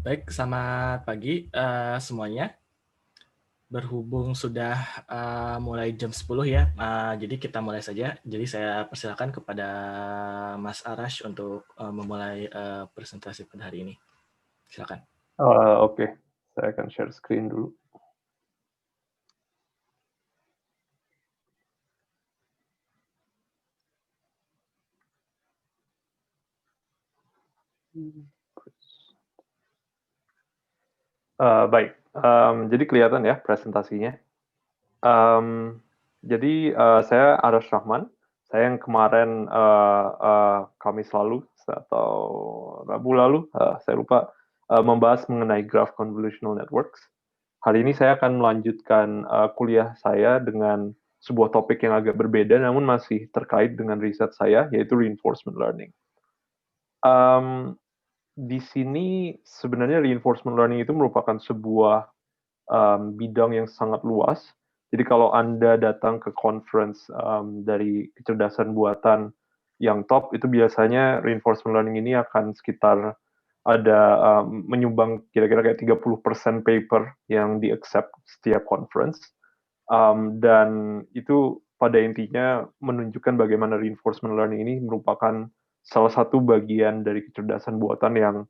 Baik, selamat pagi semuanya. Berhubung sudah mulai jam 10 ya, jadi kita mulai saja. Jadi saya persilakan kepada Mas Arash untuk memulai presentasi pada hari ini. Silakan. Oke, saya akan share screen dulu. Baik, jadi kelihatan ya presentasinya. Jadi saya Arash Rahman, saya yang kemarin Kamis lalu atau Rabu lalu, saya lupa, membahas mengenai Graph Convolutional Networks. Hari ini saya akan melanjutkan kuliah saya dengan sebuah topik yang agak berbeda, namun masih terkait dengan riset saya, yaitu reinforcement learning. Di sini sebenarnya reinforcement learning itu merupakan sebuah bidang yang sangat luas. Jadi kalau Anda datang ke conference dari kecerdasan buatan yang top, itu biasanya reinforcement learning ini akan sekitar ada menyumbang kira-kira kayak 30% paper yang di-accept setiap conference. Dan itu pada intinya menunjukkan bagaimana reinforcement learning ini merupakan salah satu bagian dari kecerdasan buatan yang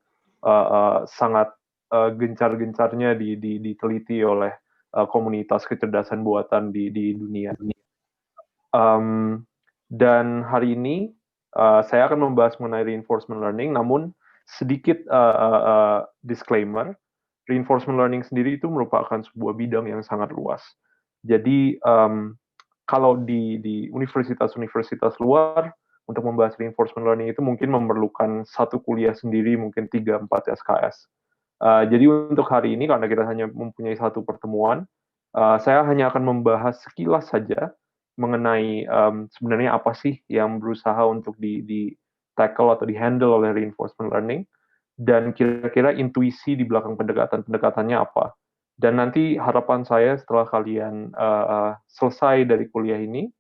sangat gencar-gencarnya diteliti oleh komunitas kecerdasan buatan di dunia. Dan hari ini saya akan membahas mengenai reinforcement learning, namun sedikit disclaimer, reinforcement learning sendiri itu merupakan sebuah bidang yang sangat luas. Jadi kalau di universitas-universitas luar untuk membahas reinforcement learning itu mungkin memerlukan satu kuliah sendiri, mungkin 3-4 SKS. Jadi untuk hari ini karena kita hanya mempunyai satu pertemuan, saya hanya akan membahas sekilas saja mengenai sebenarnya apa sih yang berusaha untuk di tackle atau di-handle oleh reinforcement learning, dan kira-kira intuisi di belakang pendekatannya apa. Dan nanti harapan saya setelah kalian selesai dari kuliah ini,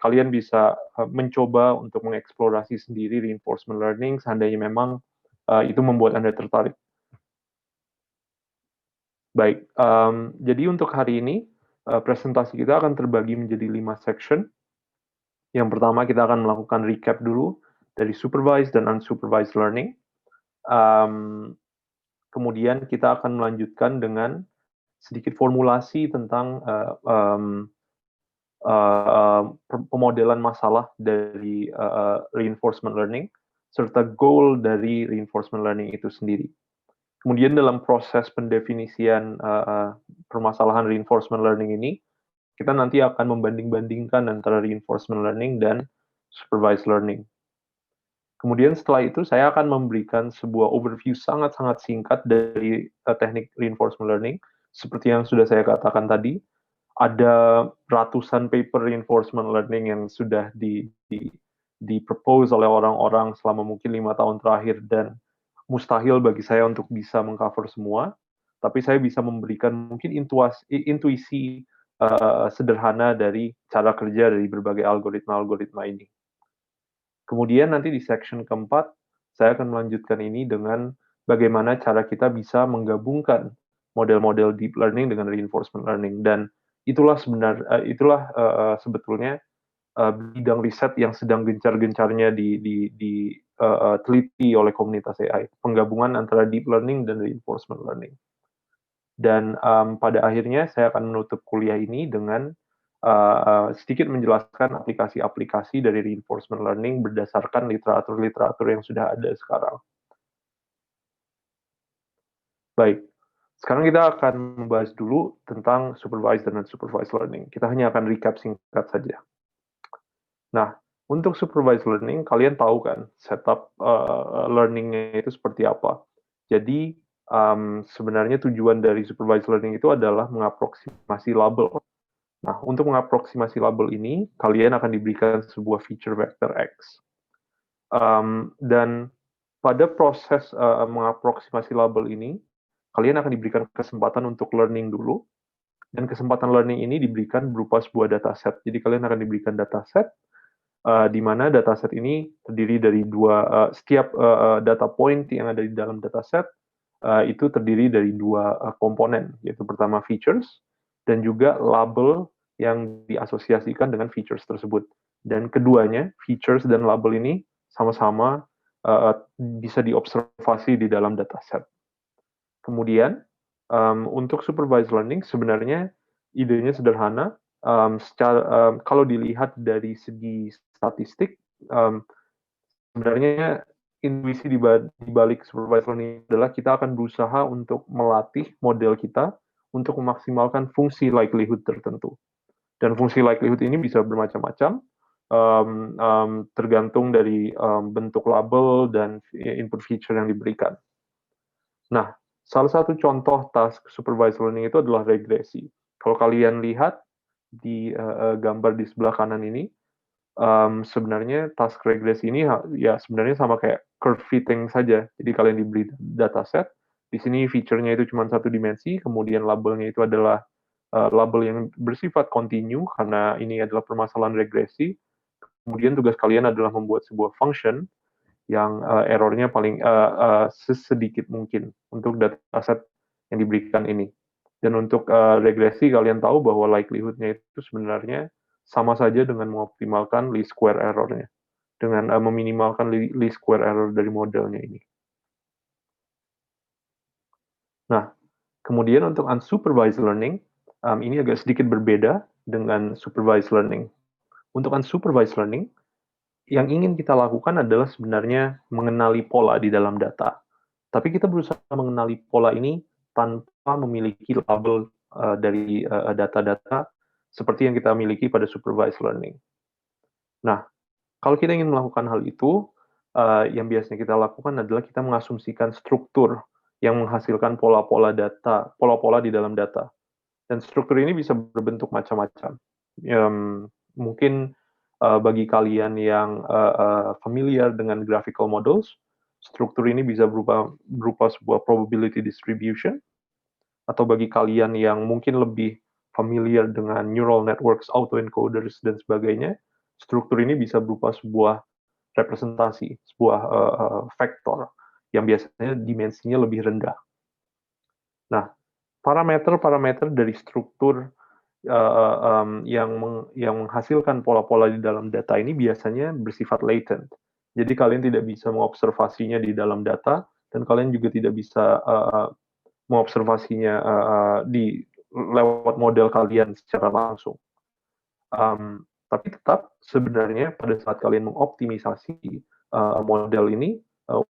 kalian bisa mencoba untuk mengeksplorasi sendiri reinforcement learning seandainya memang itu membuat Anda tertarik. Baik, jadi untuk hari ini presentasi kita akan terbagi menjadi 5 section. Yang pertama kita akan melakukan recap dulu dari supervised dan unsupervised learning. Kemudian kita akan melanjutkan dengan sedikit formulasi tentang pemodelan masalah dari reinforcement learning, serta goal dari reinforcement learning itu sendiri. Kemudian dalam proses pendefinisian permasalahan reinforcement learning ini, kita nanti akan membanding-bandingkan antara reinforcement learning dan supervised learning. Kemudian setelah itu saya akan memberikan sebuah overview sangat-sangat singkat dari teknik reinforcement learning. Seperti yang sudah saya katakan tadi, ada ratusan paper reinforcement learning yang sudah di-propose oleh orang-orang selama mungkin 5 tahun terakhir, dan mustahil bagi saya untuk bisa mengcover semua, tapi saya bisa memberikan mungkin intuisi sederhana dari cara kerja dari berbagai algoritma-algoritma ini. Kemudian nanti di section keempat, saya akan melanjutkan ini dengan bagaimana cara kita bisa menggabungkan model-model deep learning dengan reinforcement learning, dan itulah sebetulnya bidang riset yang sedang gencar-gencarnya diteliti oleh komunitas AI, penggabungan antara deep learning dan reinforcement learning. Dan pada akhirnya saya akan menutup kuliah ini dengan sedikit menjelaskan aplikasi-aplikasi dari reinforcement learning berdasarkan literatur-literatur yang sudah ada sekarang. Baik, sekarang kita akan membahas dulu tentang supervised dan unsupervised learning. Kita hanya akan recap singkat saja. Nah, untuk supervised learning, kalian tahu kan setup learning-nya itu seperti apa. Jadi, sebenarnya tujuan dari supervised learning itu adalah mengaproksimasi label. Nah, untuk mengaproksimasi label ini, kalian akan diberikan sebuah feature vector X. Dan pada proses mengaproksimasi label ini, kalian akan diberikan kesempatan untuk learning dulu, dan kesempatan learning ini diberikan berupa sebuah dataset. Jadi kalian akan diberikan dataset, di mana dataset ini terdiri dari setiap data point yang ada di dalam dataset itu terdiri dari dua komponen, yaitu pertama features dan juga label yang diasosiasikan dengan features tersebut. Dan keduanya, features dan label ini sama-sama bisa diobservasi di dalam dataset. Kemudian, untuk supervised learning sebenarnya idenya sederhana. Kalau dilihat dari segi statistik, sebenarnya intuisi di balik supervised learning adalah kita akan berusaha untuk melatih model kita untuk memaksimalkan fungsi likelihood tertentu. Dan fungsi likelihood ini bisa bermacam-macam, tergantung dari bentuk label dan input feature yang diberikan. Nah, salah satu contoh task supervised learning itu adalah regresi. Kalau kalian lihat di gambar di sebelah kanan ini, sebenarnya task regresi ini ya sebenarnya sama kayak curve fitting saja. Jadi kalian diberi dataset, di sini feature-nya itu cuma satu dimensi, kemudian labelnya itu adalah label yang bersifat kontinu karena ini adalah permasalahan regresi. Kemudian tugas kalian adalah membuat sebuah function yang errornya paling sesedikit mungkin untuk dataset yang diberikan ini. Dan untuk regresi kalian tahu bahwa likelihood-nya itu sebenarnya sama saja dengan mengoptimalkan least square error-nya, dengan meminimalkan least square error dari modelnya ini. Nah, kemudian untuk unsupervised learning, ini agak sedikit berbeda dengan supervised learning. Untuk unsupervised learning, yang ingin kita lakukan adalah sebenarnya mengenali pola di dalam data. Tapi kita berusaha mengenali pola ini tanpa memiliki label dari data-data seperti yang kita miliki pada supervised learning. Nah, kalau kita ingin melakukan hal itu, yang biasanya kita lakukan adalah kita mengasumsikan struktur yang menghasilkan pola-pola data, pola-pola di dalam data. Dan struktur ini bisa berbentuk macam-macam. Mungkin bagi kalian yang familiar dengan graphical models, struktur ini bisa berupa sebuah probability distribution, atau bagi kalian yang mungkin lebih familiar dengan neural networks, autoencoders, dan sebagainya, struktur ini bisa berupa sebuah representasi, sebuah vektor yang biasanya dimensinya lebih rendah. Nah, parameter-parameter dari struktur yang menghasilkan pola-pola di dalam data ini biasanya bersifat latent. Jadi kalian tidak bisa mengobservasinya di dalam data, dan kalian juga tidak bisa mengobservasinya di lewat model kalian secara langsung. Tapi tetap sebenarnya pada saat kalian mengoptimisasi model ini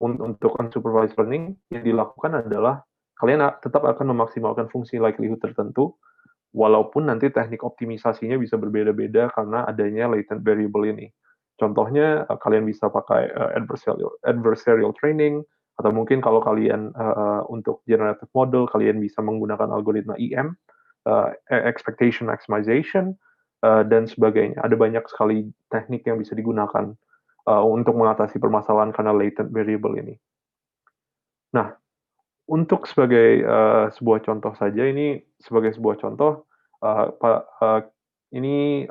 untuk unsupervised learning, yang dilakukan adalah kalian tetap akan memaksimalkan fungsi likelihood tertentu, walaupun nanti teknik optimisasinya bisa berbeda-beda karena adanya latent variable ini. Contohnya, kalian bisa pakai adversarial training, atau mungkin kalau kalian untuk generative model, kalian bisa menggunakan algoritma EM, expectation maximization, dan sebagainya. Ada banyak sekali teknik yang bisa digunakan untuk mengatasi permasalahan karena latent variable ini. Nah, untuk sebagai sebuah contoh saja, ini sebagai sebuah contoh, ini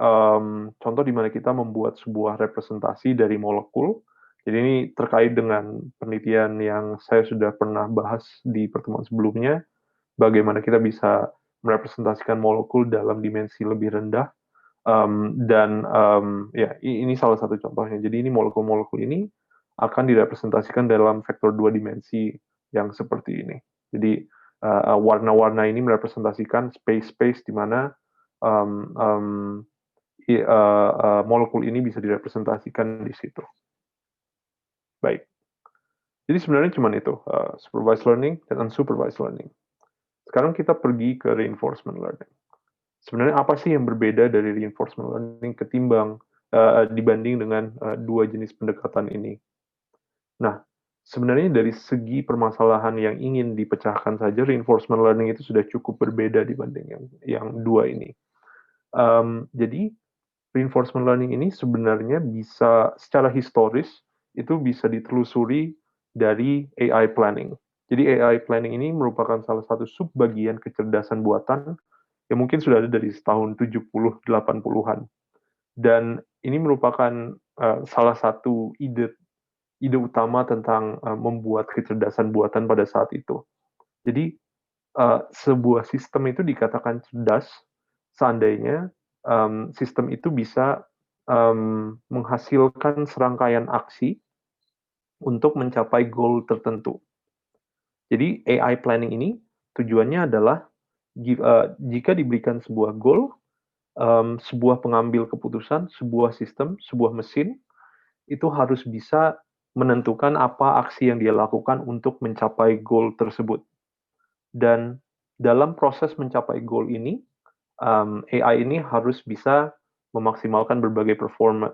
contoh di mana kita membuat sebuah representasi dari molekul. Jadi ini terkait dengan penelitian yang saya sudah pernah bahas di pertemuan sebelumnya, bagaimana kita bisa merepresentasikan molekul dalam dimensi lebih rendah. Dan ya, ini salah satu contohnya. Jadi ini molekul-molekul ini akan direpresentasikan dalam vektor 2 dimensi yang seperti ini. Jadi warna-warna ini merepresentasikan space-space di mana molekul ini bisa direpresentasikan di situ. Baik. Jadi sebenarnya cuma itu, supervised learning dan unsupervised learning. Sekarang kita pergi ke reinforcement learning. Sebenarnya apa sih yang berbeda dari reinforcement learning dibanding dengan dua jenis pendekatan ini? Nah, sebenarnya dari segi permasalahan yang ingin dipecahkan saja, reinforcement learning itu sudah cukup berbeda dibanding yang dua ini. Jadi, reinforcement learning ini sebenarnya bisa secara historis itu bisa ditelusuri dari AI planning. Jadi AI planning ini merupakan salah satu subbagian kecerdasan buatan yang mungkin sudah ada dari tahun 70-80-an. Dan ini merupakan salah satu ide utama tentang membuat kecerdasan buatan pada saat itu. Jadi sebuah sistem itu dikatakan cerdas seandainya sistem itu bisa menghasilkan serangkaian aksi untuk mencapai goal tertentu. Jadi AI planning ini tujuannya adalah jika diberikan sebuah goal, sebuah pengambil keputusan, sebuah sistem, sebuah mesin itu harus bisa menentukan apa aksi yang dia lakukan untuk mencapai goal tersebut. Dan dalam proses mencapai goal ini, AI ini harus bisa memaksimalkan berbagai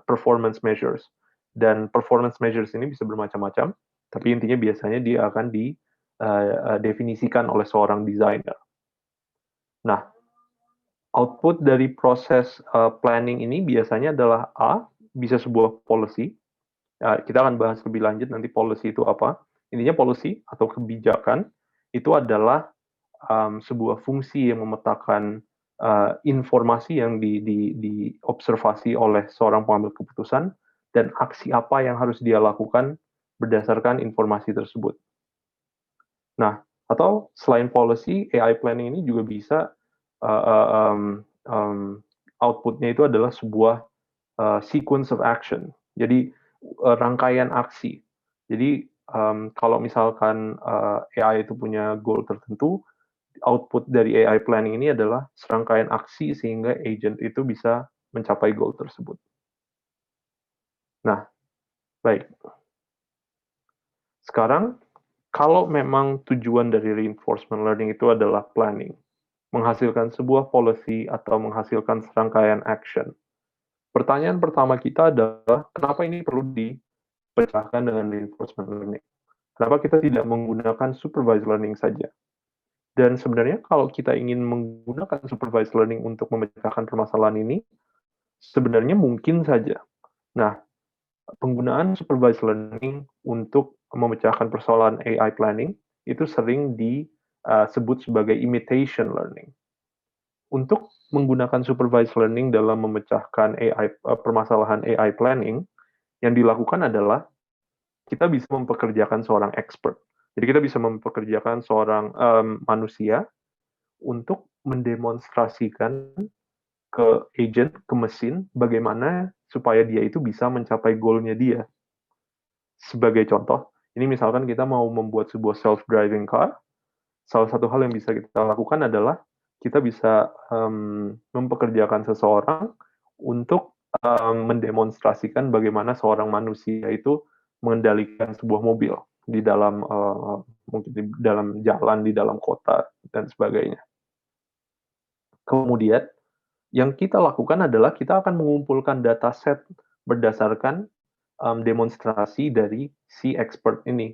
performance measures. Dan performance measures ini bisa bermacam-macam, tapi intinya biasanya dia akan didefinisikan oleh seorang desainer. Nah, output dari proses planning ini biasanya adalah A, bisa sebuah policy. Kita akan bahas lebih lanjut nanti policy itu apa. Intinya policy atau kebijakan itu adalah sebuah fungsi yang memetakan informasi yang diobservasi oleh seorang pengambil keputusan dan aksi apa yang harus dia lakukan berdasarkan informasi tersebut. Nah, atau selain policy, AI planning ini juga bisa outputnya itu adalah sebuah sequence of action. Jadi rangkaian aksi. Jadi kalau misalkan AI itu punya goal tertentu, output dari AI planning ini adalah serangkaian aksi sehingga agent itu bisa mencapai goal tersebut. Nah, baik. Sekarang, kalau memang tujuan dari reinforcement learning itu adalah planning, menghasilkan sebuah policy atau menghasilkan serangkaian action, pertanyaan pertama kita adalah, kenapa ini perlu dipecahkan dengan reinforcement learning? Kenapa kita tidak menggunakan supervised learning saja? Dan sebenarnya kalau kita ingin menggunakan supervised learning untuk memecahkan permasalahan ini, sebenarnya mungkin saja. Nah, penggunaan supervised learning untuk memecahkan persoalan AI planning itu sering disebut sebagai imitation learning. Untuk menggunakan supervised learning dalam memecahkan permasalahan AI planning, yang dilakukan adalah kita bisa mempekerjakan seorang expert. Jadi kita bisa mempekerjakan seorang manusia untuk mendemonstrasikan ke agent, ke mesin, bagaimana supaya dia itu bisa mencapai goal-nya dia. Sebagai contoh, ini misalkan kita mau membuat sebuah self-driving car, salah satu hal yang bisa kita lakukan adalah kita bisa mempekerjakan seseorang untuk mendemonstrasikan bagaimana seorang manusia itu mengendalikan sebuah mobil di dalam mungkin di dalam jalan, di dalam kota dan sebagainya. Kemudian yang kita lakukan adalah kita akan mengumpulkan dataset berdasarkan demonstrasi dari si expert ini.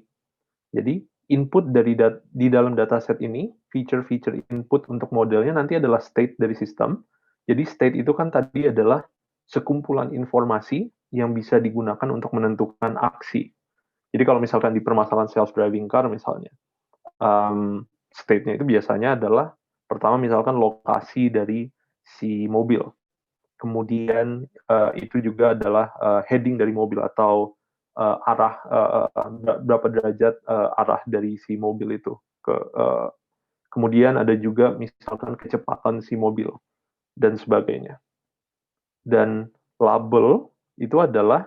Jadi input di dalam dataset ini, feature-feature input untuk modelnya nanti adalah state dari sistem. Jadi state itu kan tadi adalah sekumpulan informasi yang bisa digunakan untuk menentukan aksi. Jadi kalau misalkan di permasalahan self-driving car misalnya, state-nya itu biasanya adalah pertama misalkan lokasi dari si mobil. Kemudian itu juga adalah heading dari mobil atau arah berapa derajat arah dari si mobil itu ke kemudian ada juga misalkan kecepatan si mobil dan sebagainya. Dan label itu adalah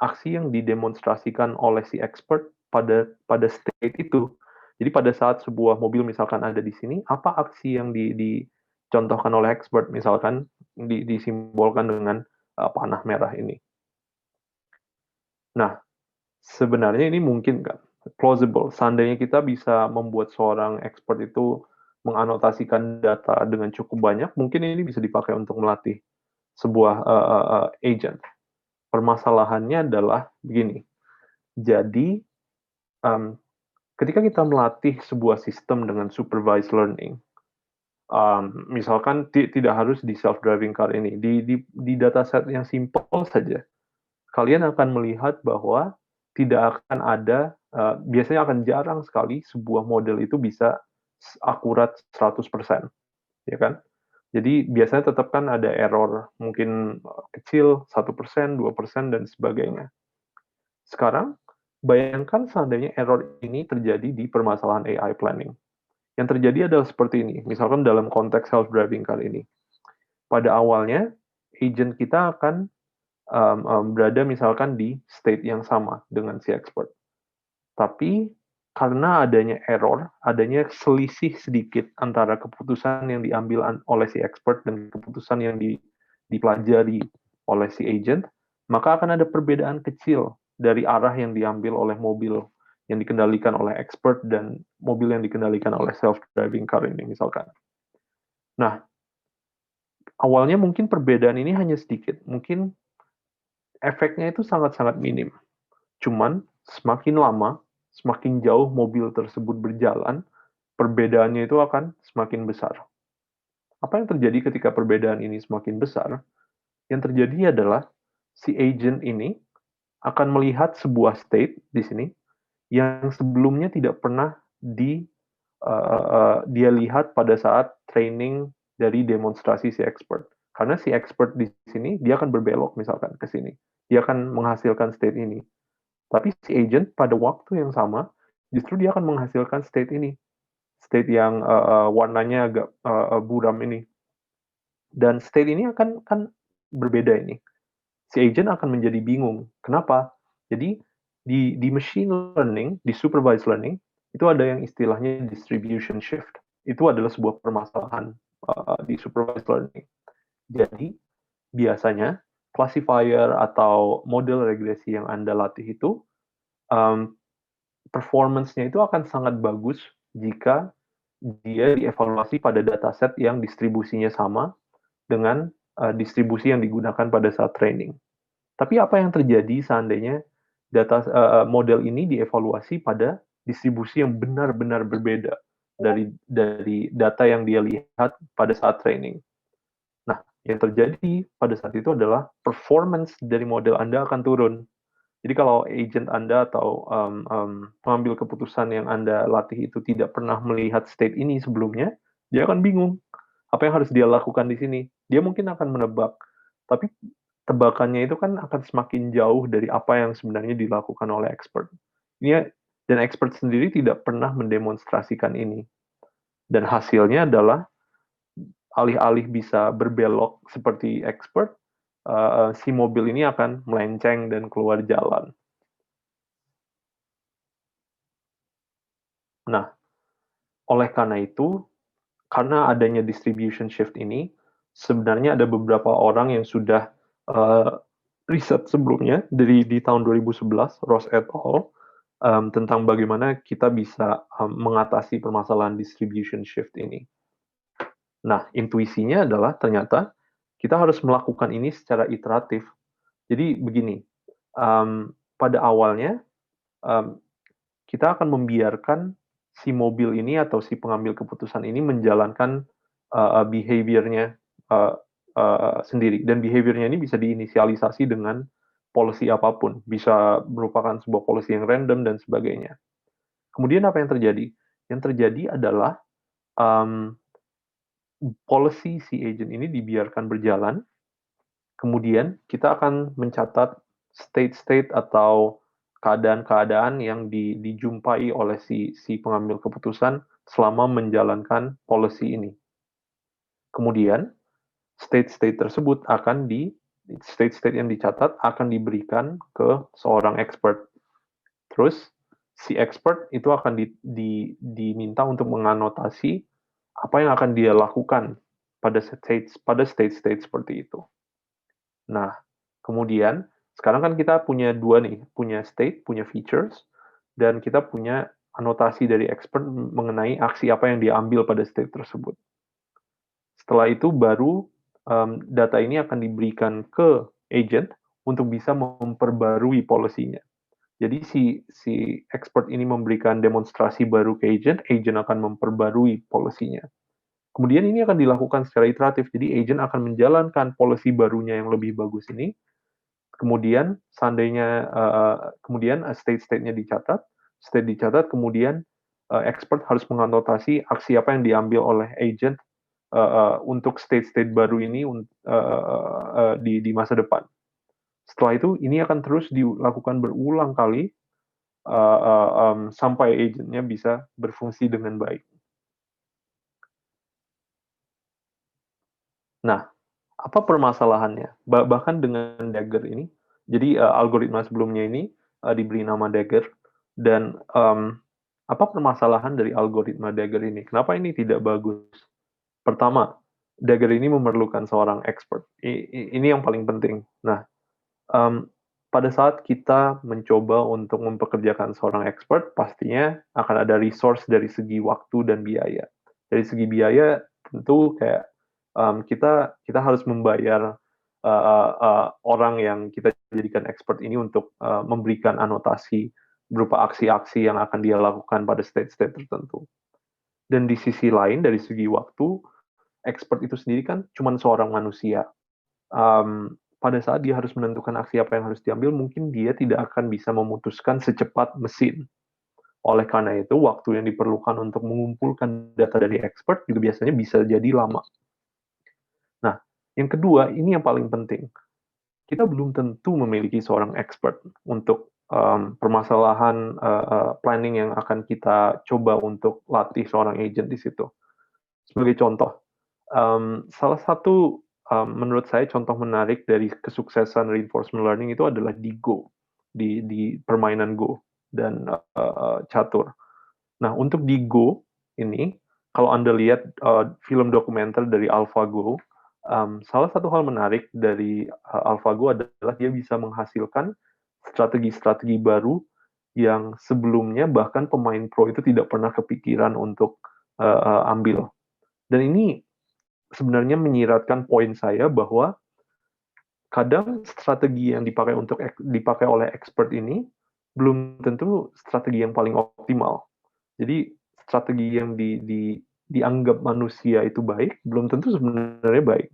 aksi yang didemonstrasikan oleh si expert pada state itu. Jadi pada saat sebuah mobil misalkan ada di sini, apa aksi yang dicontohkan oleh expert misalkan disimbolkan dengan panah merah ini. Nah, sebenarnya ini mungkin kan plausible. Seandainya kita bisa membuat seorang expert itu menganotasikan data dengan cukup banyak, mungkin ini bisa dipakai untuk melatih sebuah agent. Permasalahannya adalah begini. Jadi, ketika kita melatih sebuah sistem dengan supervised learning, misalkan tidak harus di self-driving car ini, di dataset yang simple saja, kalian akan melihat bahwa tidak akan ada, biasanya akan jarang sekali sebuah model itu bisa akurat 100%, ya kan? Jadi biasanya tetap kan ada error, mungkin kecil, 1%, 2%, dan sebagainya. Sekarang, bayangkan seandainya error ini terjadi di permasalahan AI planning. Yang terjadi adalah seperti ini. Misalkan dalam konteks self-driving car ini. Pada awalnya, agent kita akan berada misalkan di state yang sama dengan si expert. Tapi karena adanya error, adanya selisih sedikit antara keputusan yang diambil oleh si expert dan keputusan yang dipelajari oleh si agent, maka akan ada perbedaan kecil dari arah yang diambil oleh mobil yang dikendalikan oleh expert dan mobil yang dikendalikan oleh self-driving car ini misalkan. Nah, awalnya mungkin perbedaan ini hanya sedikit, mungkin efeknya itu sangat-sangat minim. Cuman semakin lama, semakin jauh mobil tersebut berjalan, perbedaannya itu akan semakin besar. Apa yang terjadi ketika perbedaan ini semakin besar? Yang terjadi adalah si agent ini akan melihat sebuah state di sini yang sebelumnya tidak pernah dia lihat pada saat training dari demonstrasi si expert. Karena si expert di sini dia akan berbelok misalkan ke sini, dia akan menghasilkan state ini. Tapi si agent pada waktu yang sama, justru dia akan menghasilkan state ini. State yang warnanya agak buram ini. Dan state ini akan kan berbeda ini. Si agent akan menjadi bingung. Kenapa? Jadi di machine learning, di supervised learning, itu ada yang istilahnya distribution shift. Itu adalah sebuah permasalahan di supervised learning. Jadi biasanya classifier atau model regresi yang Anda latih itu um, performance-nya itu akan sangat bagus jika dia dievaluasi pada dataset yang distribusinya sama dengan distribusi yang digunakan pada saat training. Tapi apa yang terjadi seandainya model ini dievaluasi pada distribusi yang benar-benar berbeda dari data yang dia lihat pada saat training? Nah, yang terjadi pada saat itu adalah performance dari model Anda akan turun. Jadi kalau agent Anda atau pengambil keputusan yang Anda latih itu tidak pernah melihat state ini sebelumnya, dia akan bingung. Apa yang harus dia lakukan di sini? Dia mungkin akan menebak, tapi tebakannya itu kan akan semakin jauh dari apa yang sebenarnya dilakukan oleh expert. Ini dan expert sendiri tidak pernah mendemonstrasikan ini. Dan hasilnya adalah alih-alih bisa berbelok seperti expert, si mobil ini akan melenceng dan keluar jalan. Nah, oleh karena itu, karena adanya distribution shift ini, sebenarnya ada beberapa orang yang sudah riset sebelumnya di tahun 2011, Ross et al. Tentang bagaimana kita bisa mengatasi permasalahan distribution shift ini. Nah, intuisinya adalah ternyata kita harus melakukan ini secara iteratif. Jadi begini, pada awalnya kita akan membiarkan si mobil ini atau si pengambil keputusan ini menjalankan behavior-nya sendiri. Dan behavior-nya ini bisa diinisialisasi dengan policy apapun. Bisa merupakan sebuah policy yang random dan sebagainya. Kemudian apa yang terjadi? Yang terjadi adalah policy si agent ini dibiarkan berjalan. Kemudian kita akan mencatat state-state atau keadaan-keadaan yang dijumpai oleh si pengambil keputusan selama menjalankan policy ini. Kemudian state-state tersebut state-state yang dicatat akan diberikan ke seorang expert. Terus si expert itu akan diminta untuk menganotasi apa yang akan dia lakukan pada state-state seperti itu. Nah, kemudian sekarang kan kita punya dua nih, punya state, punya features, dan kita punya anotasi dari expert mengenai aksi apa yang diambil pada state tersebut. Setelah itu baru data ini akan diberikan ke agent untuk bisa memperbarui policy-nya. Jadi si expert ini memberikan demonstrasi baru ke agent, agent akan memperbarui policy-nya. Kemudian ini akan dilakukan secara iteratif, jadi agent akan menjalankan policy barunya yang lebih bagus ini. Kemudian seandainya kemudian state-nya dicatat, state dicatat, kemudian expert harus menganotasi aksi apa yang diambil oleh agent untuk state-state baru ini di masa depan. Setelah itu, ini akan terus dilakukan berulang kali sampai agentnya bisa berfungsi dengan baik. Nah, apa permasalahannya? Bahkan dengan Dagger ini, jadi algoritma sebelumnya ini diberi nama Dagger, dan apa permasalahan dari algoritma Dagger ini? Kenapa ini tidak bagus? Pertama, Dagger ini memerlukan seorang expert. Ini yang paling penting. Nah, pada saat kita mencoba untuk mempekerjakan seorang expert, pastinya akan ada resource dari segi waktu dan biaya. Dari segi biaya, tentu kayak kita harus membayar orang yang kita jadikan expert ini untuk memberikan anotasi berupa aksi-aksi yang akan dia lakukan pada state-state tertentu. Dan di sisi lain, dari segi waktu, expert itu sendiri kan cuma seorang manusia. Pada saat dia harus menentukan aksi apa yang harus diambil, mungkin dia tidak akan bisa memutuskan secepat mesin. Oleh karena itu, waktu yang diperlukan untuk mengumpulkan data dari expert juga biasanya bisa jadi lama. Nah, yang kedua, ini yang paling penting. Kita belum tentu memiliki seorang expert untuk permasalahan planning yang akan kita coba untuk latih seorang agent di situ. Sebagai contoh, salah satu menurut saya contoh menarik dari kesuksesan reinforcement learning itu adalah di Go, di permainan Go dan catur. Nah, untuk di Go ini, kalau Anda lihat film dokumenter dari AlphaGo, salah satu hal menarik dari AlphaGo adalah dia bisa menghasilkan strategi-strategi baru yang sebelumnya bahkan pemain pro itu tidak pernah kepikiran untuk ambil. Dan ini sebenarnya menyiratkan poin saya bahwa kadang strategi yang dipakai oleh expert ini belum tentu strategi yang paling optimal. Jadi strategi yang dianggap manusia itu baik belum tentu sebenarnya baik.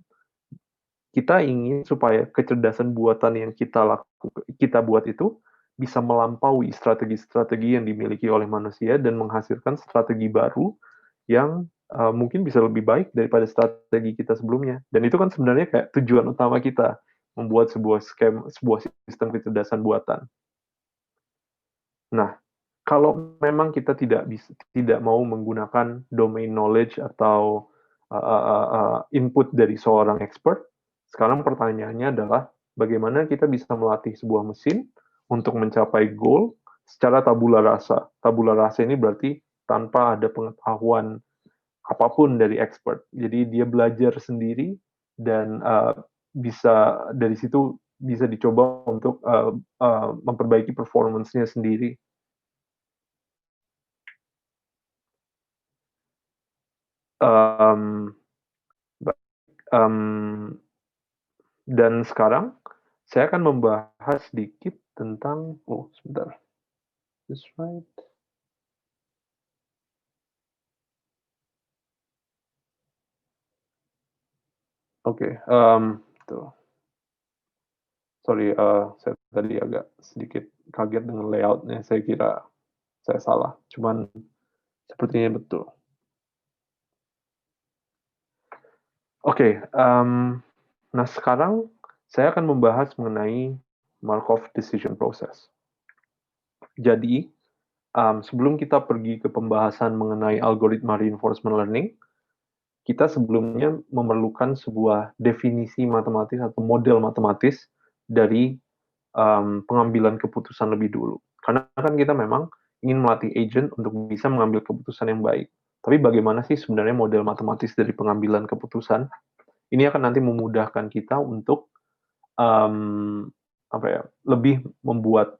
Kita ingin supaya kecerdasan buatan yang kita buat itu bisa melampaui strategi-strategi yang dimiliki oleh manusia dan menghasilkan strategi baru yang mungkin bisa lebih baik daripada strategi kita sebelumnya. Dan itu kan sebenarnya kayak tujuan utama kita, membuat sebuah sistem kecerdasan buatan. Nah, kalau memang kita tidak mau menggunakan domain knowledge atau input dari seorang expert, sekarang pertanyaannya adalah bagaimana kita bisa melatih sebuah mesin untuk mencapai goal secara tabula rasa. Tabula rasa ini berarti tanpa ada pengetahuan apapun dari expert. Jadi dia belajar sendiri dan bisa dari situ bisa dicoba untuk memperbaiki performance-nya sendiri. Um, um, dan sekarang saya akan membahas sedikit tentang sebentar. This right. Oke, tuh. Sorry, saya tadi agak sedikit kaget dengan layoutnya. Saya kira saya salah, cuman sepertinya betul. Oke, nah sekarang saya akan membahas mengenai Markov decision process. Jadi, sebelum kita pergi ke pembahasan mengenai algoritma reinforcement learning, kita sebelumnya memerlukan sebuah definisi matematis atau model matematis dari pengambilan keputusan lebih dulu. Karena kan kita memang ingin melatih agent untuk bisa mengambil keputusan yang baik. Tapi bagaimana sih sebenarnya model matematis dari pengambilan keputusan? Ini akan nanti memudahkan kita untuk lebih membuat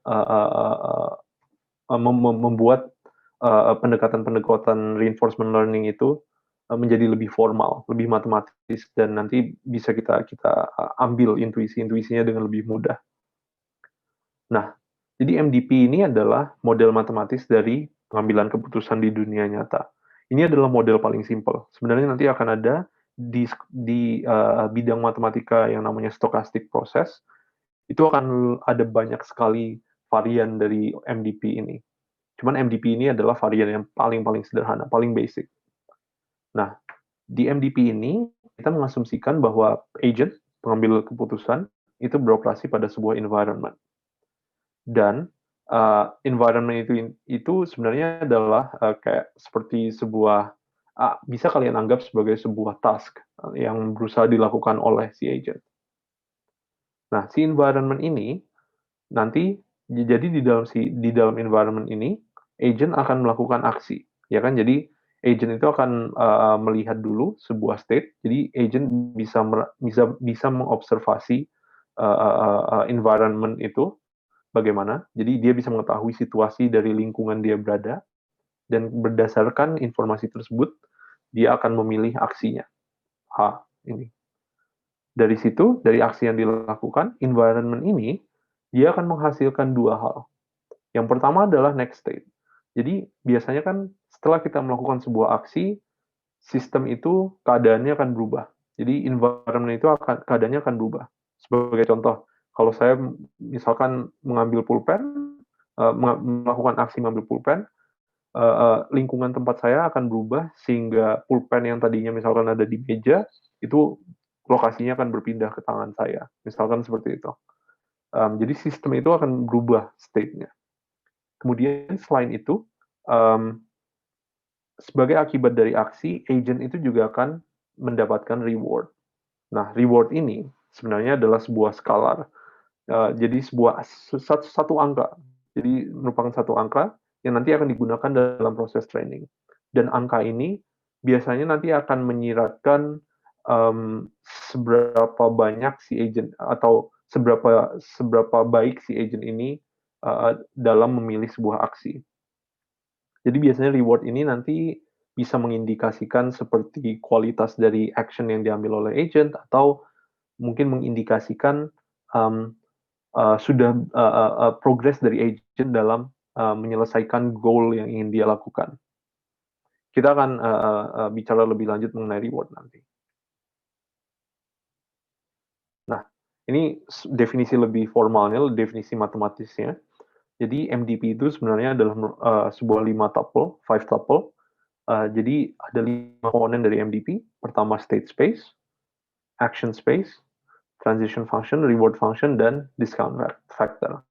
pendekatan-pendekatan reinforcement learning itu menjadi lebih formal, lebih matematis, dan nanti bisa kita ambil intuisi-intuisinya dengan lebih mudah. Nah, jadi MDP ini adalah model matematis dari pengambilan keputusan di dunia nyata. Ini adalah model paling simpel. Sebenarnya nanti akan ada di bidang matematika yang namanya stochastic process, itu akan ada banyak sekali varian dari MDP ini. Cuman MDP ini adalah varian yang paling sederhana, paling basic. Nah, di MDP ini kita mengasumsikan bahwa agent, pengambil keputusan, itu beroperasi pada sebuah environment. Dan environment itu sebenarnya adalah kayak seperti sebuah bisa kalian anggap sebagai sebuah task yang berusaha dilakukan oleh si agent. Nah, si environment ini nanti jadi di dalam environment ini agent akan melakukan aksi, ya kan? Jadi agent itu akan melihat dulu sebuah state. Jadi agent bisa mengobservasi environment itu bagaimana. Jadi dia bisa mengetahui situasi dari lingkungan dia berada dan berdasarkan informasi tersebut dia akan memilih aksinya. Ini. Dari situ, dari aksi yang dilakukan, environment ini, dia akan menghasilkan dua hal. Yang pertama adalah next state. Jadi, biasanya kan setelah kita melakukan sebuah aksi, sistem itu keadaannya akan berubah. Jadi, environment itu keadaannya akan berubah. Sebagai contoh, kalau saya misalkan mengambil pulpen, melakukan aksi mengambil pulpen, lingkungan tempat saya akan berubah sehingga pulpen yang tadinya misalkan ada di meja, itu lokasinya akan berpindah ke tangan saya, misalkan seperti itu. Jadi sistem itu akan berubah state-nya. Kemudian selain itu, sebagai akibat dari aksi, agent itu juga akan mendapatkan reward. Nah, reward ini sebenarnya adalah sebuah skalar. Jadi satu angka. Jadi merupakan satu angka yang nanti akan digunakan dalam proses training. Dan angka ini biasanya nanti akan menyiratkan seberapa banyak si agent atau seberapa baik si agent ini dalam memilih sebuah aksi. Jadi biasanya reward ini nanti bisa mengindikasikan seperti kualitas dari action yang diambil oleh agent atau mungkin mengindikasikan sudah progres dari agent dalam menyelesaikan goal yang ingin dia lakukan. Kita akan bicara lebih lanjut mengenai reward nanti. Nah, ini definisi lebih formalnya, definisi matematisnya. Jadi MDP itu sebenarnya adalah sebuah 5 tuple, 5 tuple. Jadi ada 5 komponen dari MDP. Pertama state space, action space, transition function, reward function, dan discount factor.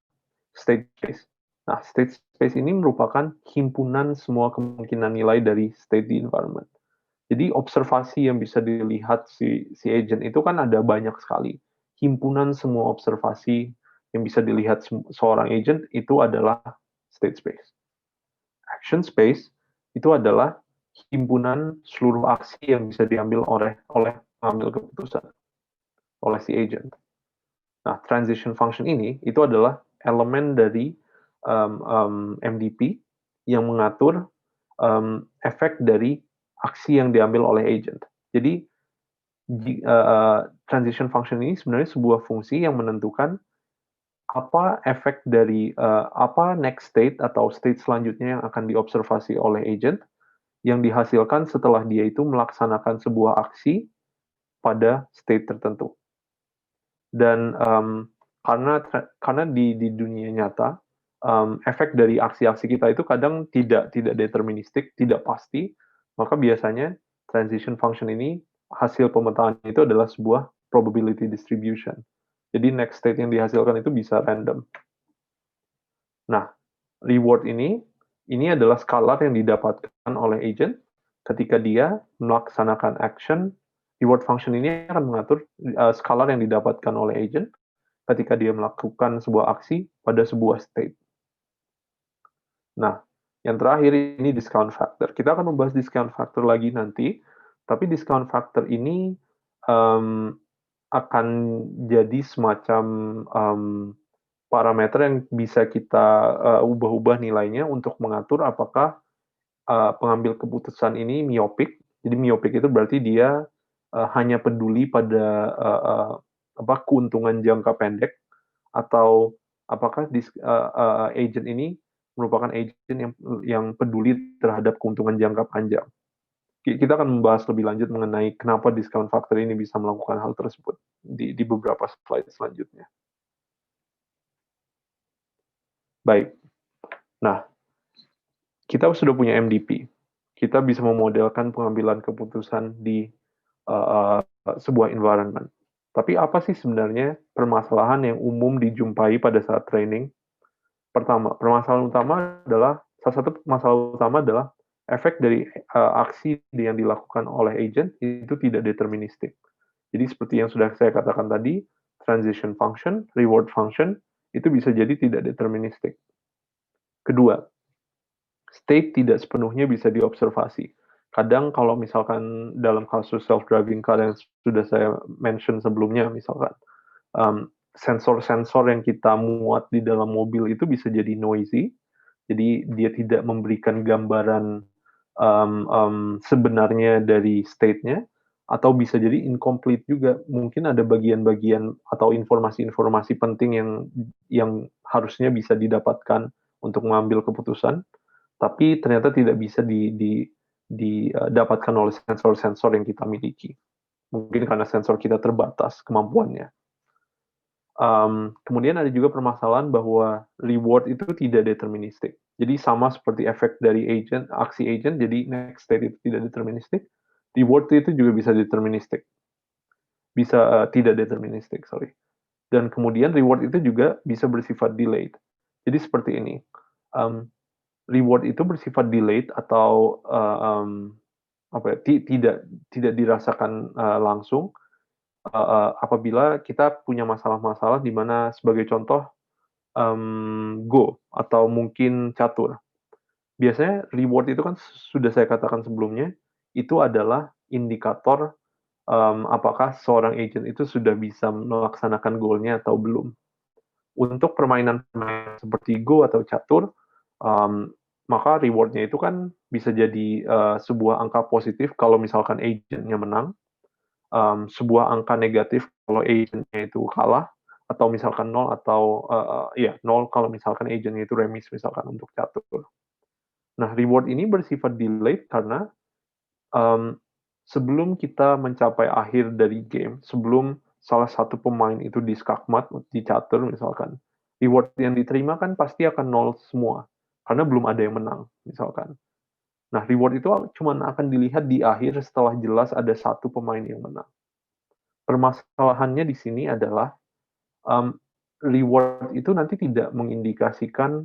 State space. Nah, state space ini merupakan himpunan semua kemungkinan nilai dari state di environment. Jadi observasi yang bisa dilihat si agent itu kan ada banyak sekali. Himpunan semua observasi yang bisa dilihat seorang agent itu adalah state space. Action space itu adalah himpunan seluruh aksi yang bisa diambil oleh pengambil keputusan oleh si agent. Nah, transition function ini itu adalah elemen dari MDP yang mengatur efek dari aksi yang diambil oleh agent. Jadi transition function ini sebenarnya sebuah fungsi yang menentukan apa efek dari apa next state atau state selanjutnya yang akan diobservasi oleh agent yang dihasilkan setelah dia itu melaksanakan sebuah aksi pada state tertentu. Dan karena di dunia nyata efek dari aksi-aksi kita itu kadang tidak deterministik, tidak pasti, maka biasanya transition function ini hasil pemetaan itu adalah sebuah probability distribution. Jadi next state yang dihasilkan itu bisa random. Nah, reward ini adalah skalar yang didapatkan oleh agent ketika dia melaksanakan action. Reward function ini akan mengatur skalar yang didapatkan oleh agent ketika dia melakukan sebuah aksi pada sebuah state. Nah, yang terakhir ini discount factor. Kita akan membahas discount factor lagi nanti, tapi discount factor ini akan jadi semacam parameter yang bisa kita ubah-ubah nilainya untuk mengatur apakah pengambil keputusan ini miopic. Jadi miopic itu berarti dia hanya peduli pada keuntungan jangka pendek, atau apakah agent ini merupakan agent yang peduli terhadap keuntungan jangka panjang. Kita akan membahas lebih lanjut mengenai kenapa discount factor ini bisa melakukan hal tersebut di beberapa slide selanjutnya. Baik. Nah, kita sudah punya MDP. Kita bisa memodelkan pengambilan keputusan di sebuah environment. Tapi apa sih sebenarnya permasalahan yang umum dijumpai pada saat training? Pertama, salah satu masalah utama adalah efek dari aksi yang dilakukan oleh agent itu tidak deterministik. Jadi seperti yang sudah saya katakan tadi, transition function, reward function, itu bisa jadi tidak deterministik. Kedua, state tidak sepenuhnya bisa diobservasi. Kadang kalau misalkan dalam kasus self-driving car yang sudah saya mention sebelumnya, misalkan, sensor-sensor yang kita muat di dalam mobil itu bisa jadi noisy, jadi dia tidak memberikan gambaran sebenarnya dari state-nya, atau bisa jadi incomplete juga. Mungkin ada bagian-bagian atau informasi-informasi penting yang harusnya bisa didapatkan untuk mengambil keputusan, tapi ternyata tidak bisa didapatkan oleh sensor-sensor yang kita miliki. Mungkin karena sensor kita terbatas kemampuannya. Kemudian ada juga permasalahan bahwa reward itu tidak deterministik. Jadi sama seperti efek dari aksi agent, jadi next state itu tidak deterministik, reward itu juga bisa deterministik. Bisa tidak deterministik, sorry. Dan kemudian reward itu juga bisa bersifat delayed. Jadi seperti ini, reward itu bersifat delayed atau tidak dirasakan langsung, apabila kita punya masalah-masalah di mana sebagai contoh, Go atau mungkin catur. Biasanya reward itu kan sudah saya katakan sebelumnya, itu adalah indikator, apakah seorang agent itu sudah bisa melaksanakan goal-nya atau belum. Untuk permainan-permainan seperti Go atau catur, maka reward-nya itu kan bisa jadi sebuah angka positif kalau misalkan agent-nya menang, sebuah angka negatif kalau agent-nya itu kalah, atau misalkan 0 atau 0 kalau misalkan agent-nya itu remis misalkan untuk catur. Nah, reward ini bersifat delayed karena sebelum kita mencapai akhir dari game, sebelum salah satu pemain itu diskakmat di catur misalkan, reward yang diterima kan pasti akan 0 semua, karena belum ada yang menang misalkan. Nah, reward itu cuma akan dilihat di akhir setelah jelas ada satu pemain yang menang. Permasalahannya di sini adalah reward itu nanti tidak mengindikasikan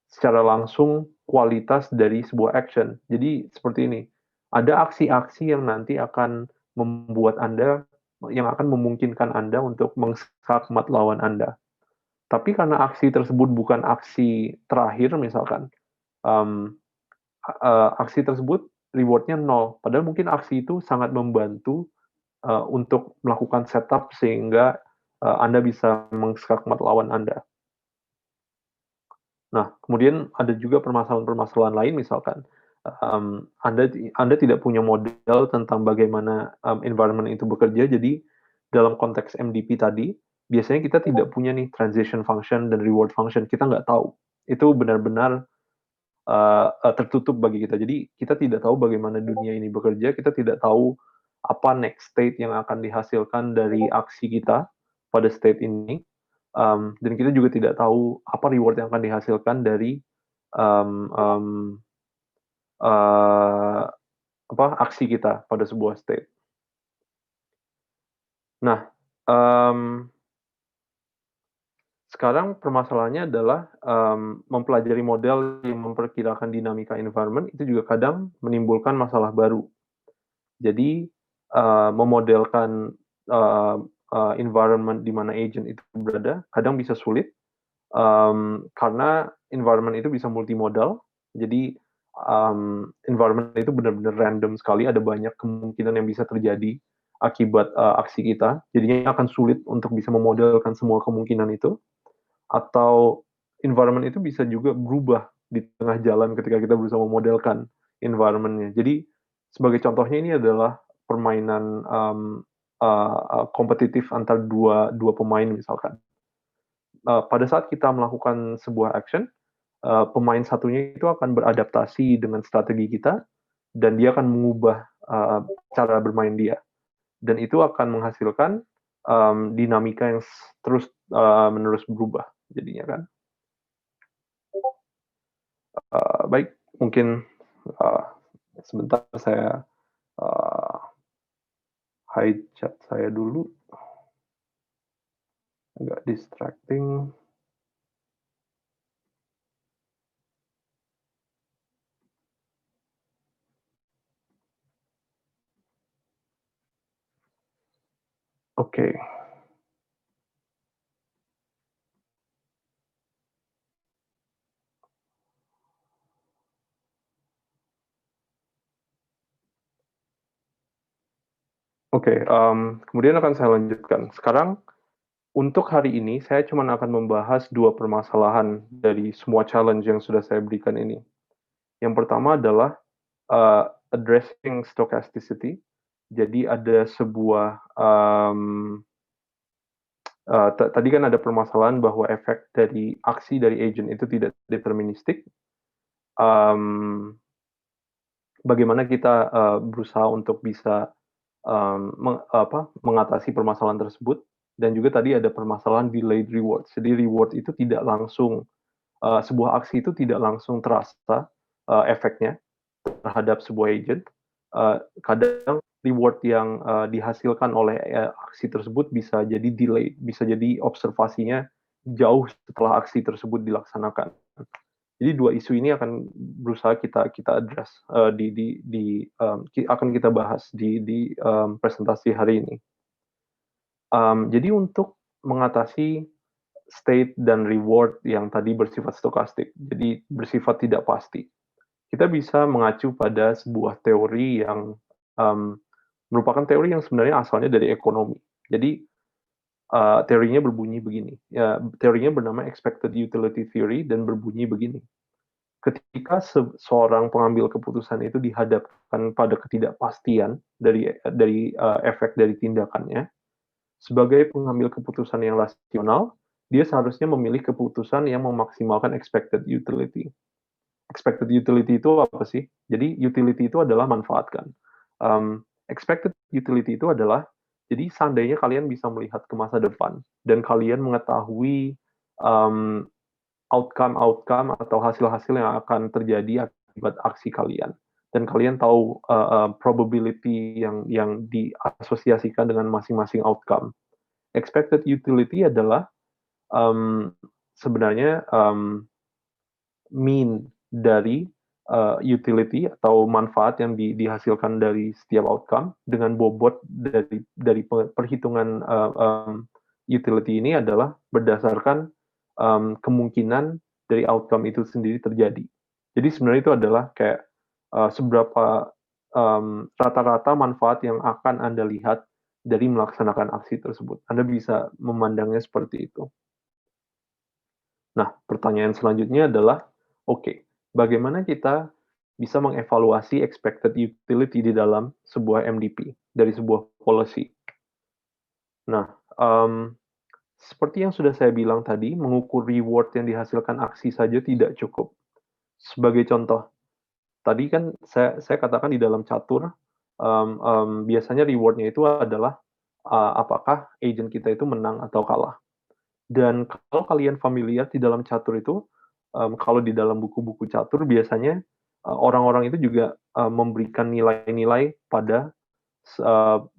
secara langsung kualitas dari sebuah action. Jadi seperti ini, ada aksi-aksi yang nanti akan membuat Anda, yang akan memungkinkan Anda untuk mengskakmat lawan Anda. Tapi karena aksi tersebut bukan aksi terakhir misalkan, aksi tersebut reward-nya 0. Padahal mungkin aksi itu sangat membantu untuk melakukan setup sehingga Anda bisa mengskakmat lawan Anda. Nah, kemudian ada juga permasalahan-permasalahan lain, misalkan Anda tidak punya model tentang bagaimana environment itu bekerja, jadi dalam konteks MDP tadi, biasanya kita tidak punya nih transition function dan reward function, kita nggak tahu. Itu benar-benar tertutup bagi kita. Jadi kita tidak tahu bagaimana dunia ini bekerja, kita tidak tahu apa next state yang akan dihasilkan dari aksi kita pada state ini, dan kita juga tidak tahu apa reward yang akan dihasilkan dari um, um, aksi kita pada sebuah state. Nah, sekarang permasalahannya adalah mempelajari model yang memperkirakan dinamika environment itu juga kadang menimbulkan masalah baru. Jadi memodelkan environment di mana agent itu berada kadang bisa sulit, karena environment itu bisa multimodal. Jadi environment itu benar-benar random sekali, ada banyak kemungkinan yang bisa terjadi akibat aksi kita. Jadinya akan sulit untuk bisa memodelkan semua kemungkinan itu. Atau environment itu bisa juga berubah di tengah jalan ketika kita berusaha memodelkan environment-nya. Jadi sebagai contohnya ini adalah permainan kompetitif antar dua pemain misalkan. Pada saat kita melakukan sebuah action, pemain satunya itu akan beradaptasi dengan strategi kita dan dia akan mengubah cara bermain dia. Dan itu akan menghasilkan dinamika yang terus menerus berubah jadinya kan. Baik, mungkin sebentar saya hide chat saya dulu, agak distracting. Oke. Oke, kemudian akan saya lanjutkan. Sekarang, untuk hari ini, saya cuma akan membahas 2 permasalahan dari semua challenge yang sudah saya berikan ini. Yang pertama adalah, addressing stochasticity. Jadi ada sebuah, tadi kan ada permasalahan bahwa efek dari aksi dari agent itu tidak deterministik. Bagaimana kita, berusaha untuk bisa, mengatasi permasalahan tersebut, dan juga tadi ada permasalahan delayed reward. Jadi reward itu tidak langsung, sebuah aksi itu tidak langsung terasa, efeknya terhadap sebuah agent. Kadang reward yang, dihasilkan oleh, aksi tersebut bisa jadi delay, bisa jadi observasinya jauh setelah aksi tersebut dilaksanakan. Jadi 2 isu ini akan berusaha kita address, akan kita bahas di presentasi hari ini. Jadi untuk mengatasi state dan reward yang tadi bersifat stokastik, jadi bersifat tidak pasti, kita bisa mengacu pada sebuah teori yang, merupakan teori yang sebenarnya asalnya dari ekonomi. Jadi, teorinya berbunyi begini, ya teorinya bernama expected utility theory dan berbunyi begini, ketika seorang pengambil keputusan itu dihadapkan pada ketidakpastian dari efek dari tindakannya, sebagai pengambil keputusan yang rasional, dia seharusnya memilih keputusan yang memaksimalkan expected utility. Expected utility itu apa sih? Jadi utility itu adalah manfaat kan. Expected utility itu adalah, jadi seandainya kalian bisa melihat ke masa depan dan kalian mengetahui, mmm, outcome-outcome atau hasil-hasil yang akan terjadi akibat aksi kalian, dan kalian tahu, probability yang diasosiasikan dengan masing-masing outcome. Expected utility adalah, mmm, sebenarnya, mean dari, utility atau manfaat yang dihasilkan dari setiap outcome dengan bobot dari perhitungan, utility ini adalah berdasarkan, kemungkinan dari outcome itu sendiri terjadi. Jadi sebenarnya itu adalah kayak, seberapa, rata-rata manfaat yang akan Anda lihat dari melaksanakan aksi tersebut. Anda bisa memandangnya seperti itu. Nah, pertanyaan selanjutnya adalah, oke, bagaimana kita bisa mengevaluasi expected utility di dalam sebuah MDP, dari sebuah policy? Nah, seperti yang sudah saya bilang tadi, mengukur reward yang dihasilkan aksi saja tidak cukup. Sebagai contoh, tadi kan saya katakan di dalam catur, biasanya reward-nya itu adalah, apakah agent kita itu menang atau kalah. Dan kalau kalian familiar di dalam catur itu, kalau di dalam buku-buku catur biasanya, orang-orang itu juga, memberikan nilai-nilai pada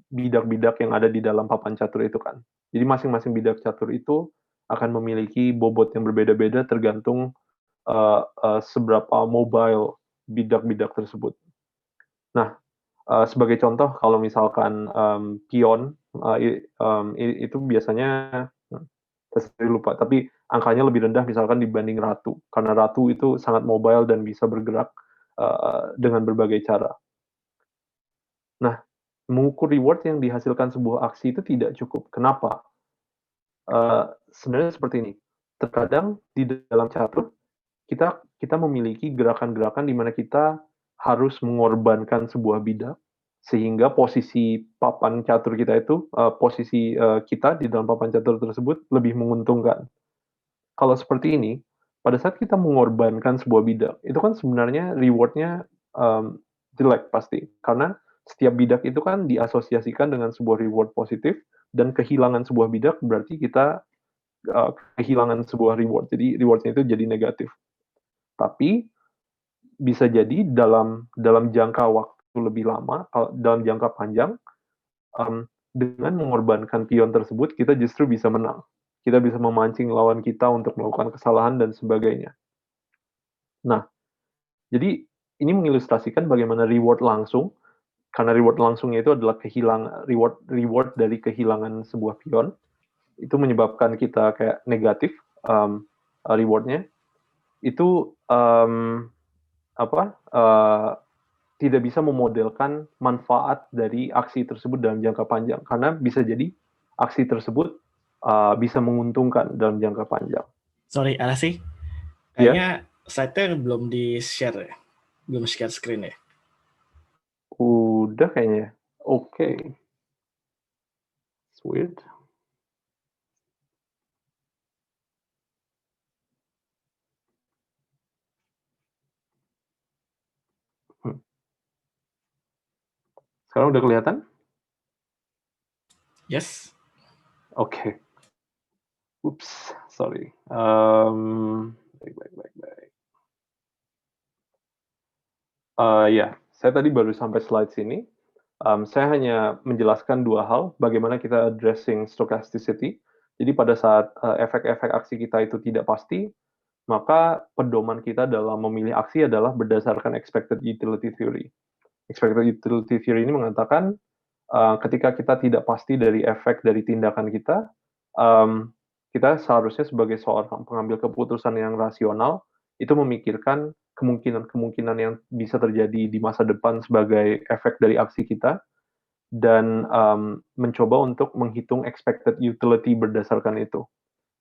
bidak-bidak yang ada di dalam papan catur itu kan. Jadi masing-masing bidak catur itu akan memiliki bobot yang berbeda-beda tergantung, seberapa mobile bidak-bidak tersebut. Nah, sebagai contoh kalau misalkan, pion, itu biasanya, saya sendiri lupa, tapi angkanya lebih rendah misalkan dibanding ratu, karena ratu itu sangat mobile dan bisa bergerak, dengan berbagai cara. Nah, mengukur reward yang dihasilkan sebuah aksi itu tidak cukup. Kenapa? Sebenarnya seperti ini, terkadang di dalam catur, kita kita memiliki gerakan-gerakan di mana kita harus mengorbankan sebuah bidak, sehingga posisi papan catur kita itu, posisi, kita di dalam papan catur tersebut lebih menguntungkan. Kalau seperti ini, pada saat kita mengorbankan sebuah bidak, itu kan sebenarnya reward-nya, jelek pasti. Karena setiap bidak itu kan diasosiasikan dengan sebuah reward positif, dan kehilangan sebuah bidak berarti kita, kehilangan sebuah reward. Jadi reward-nya itu jadi negatif. Tapi, bisa jadi dalam jangka waktu lebih lama, dalam jangka panjang, dengan mengorbankan pion tersebut, kita justru bisa menang. Kita bisa memancing lawan kita untuk melakukan kesalahan dan sebagainya. Nah, jadi ini mengilustrasikan bagaimana reward langsung, karena reward langsungnya itu adalah reward dari kehilangan sebuah pion, itu menyebabkan kita kayak negatif rewardnya, itu tidak bisa memodelkan manfaat dari aksi tersebut dalam jangka panjang, karena bisa jadi aksi tersebut bisa menguntungkan dalam jangka panjang. Sorry, Arasi, Ya, kayaknya slide-nya belum di-share ya? Belum share screen ya? udah kayaknya. Oke. It's weird. Sekarang udah kelihatan? Yes. Oke. Oops, sorry. Baik. Ya, saya tadi baru sampai slide sini. Saya hanya menjelaskan dua hal, bagaimana kita addressing stochasticity. Jadi pada saat efek-efek aksi kita itu tidak pasti, maka pedoman kita dalam memilih aksi adalah berdasarkan expected utility theory. Expected utility theory ini mengatakan ketika kita tidak pasti dari efek dari tindakan kita, kita seharusnya sebagai seorang pengambil keputusan yang rasional, itu memikirkan kemungkinan-kemungkinan yang bisa terjadi di masa depan sebagai efek dari aksi kita, dan mencoba untuk menghitung expected utility berdasarkan itu.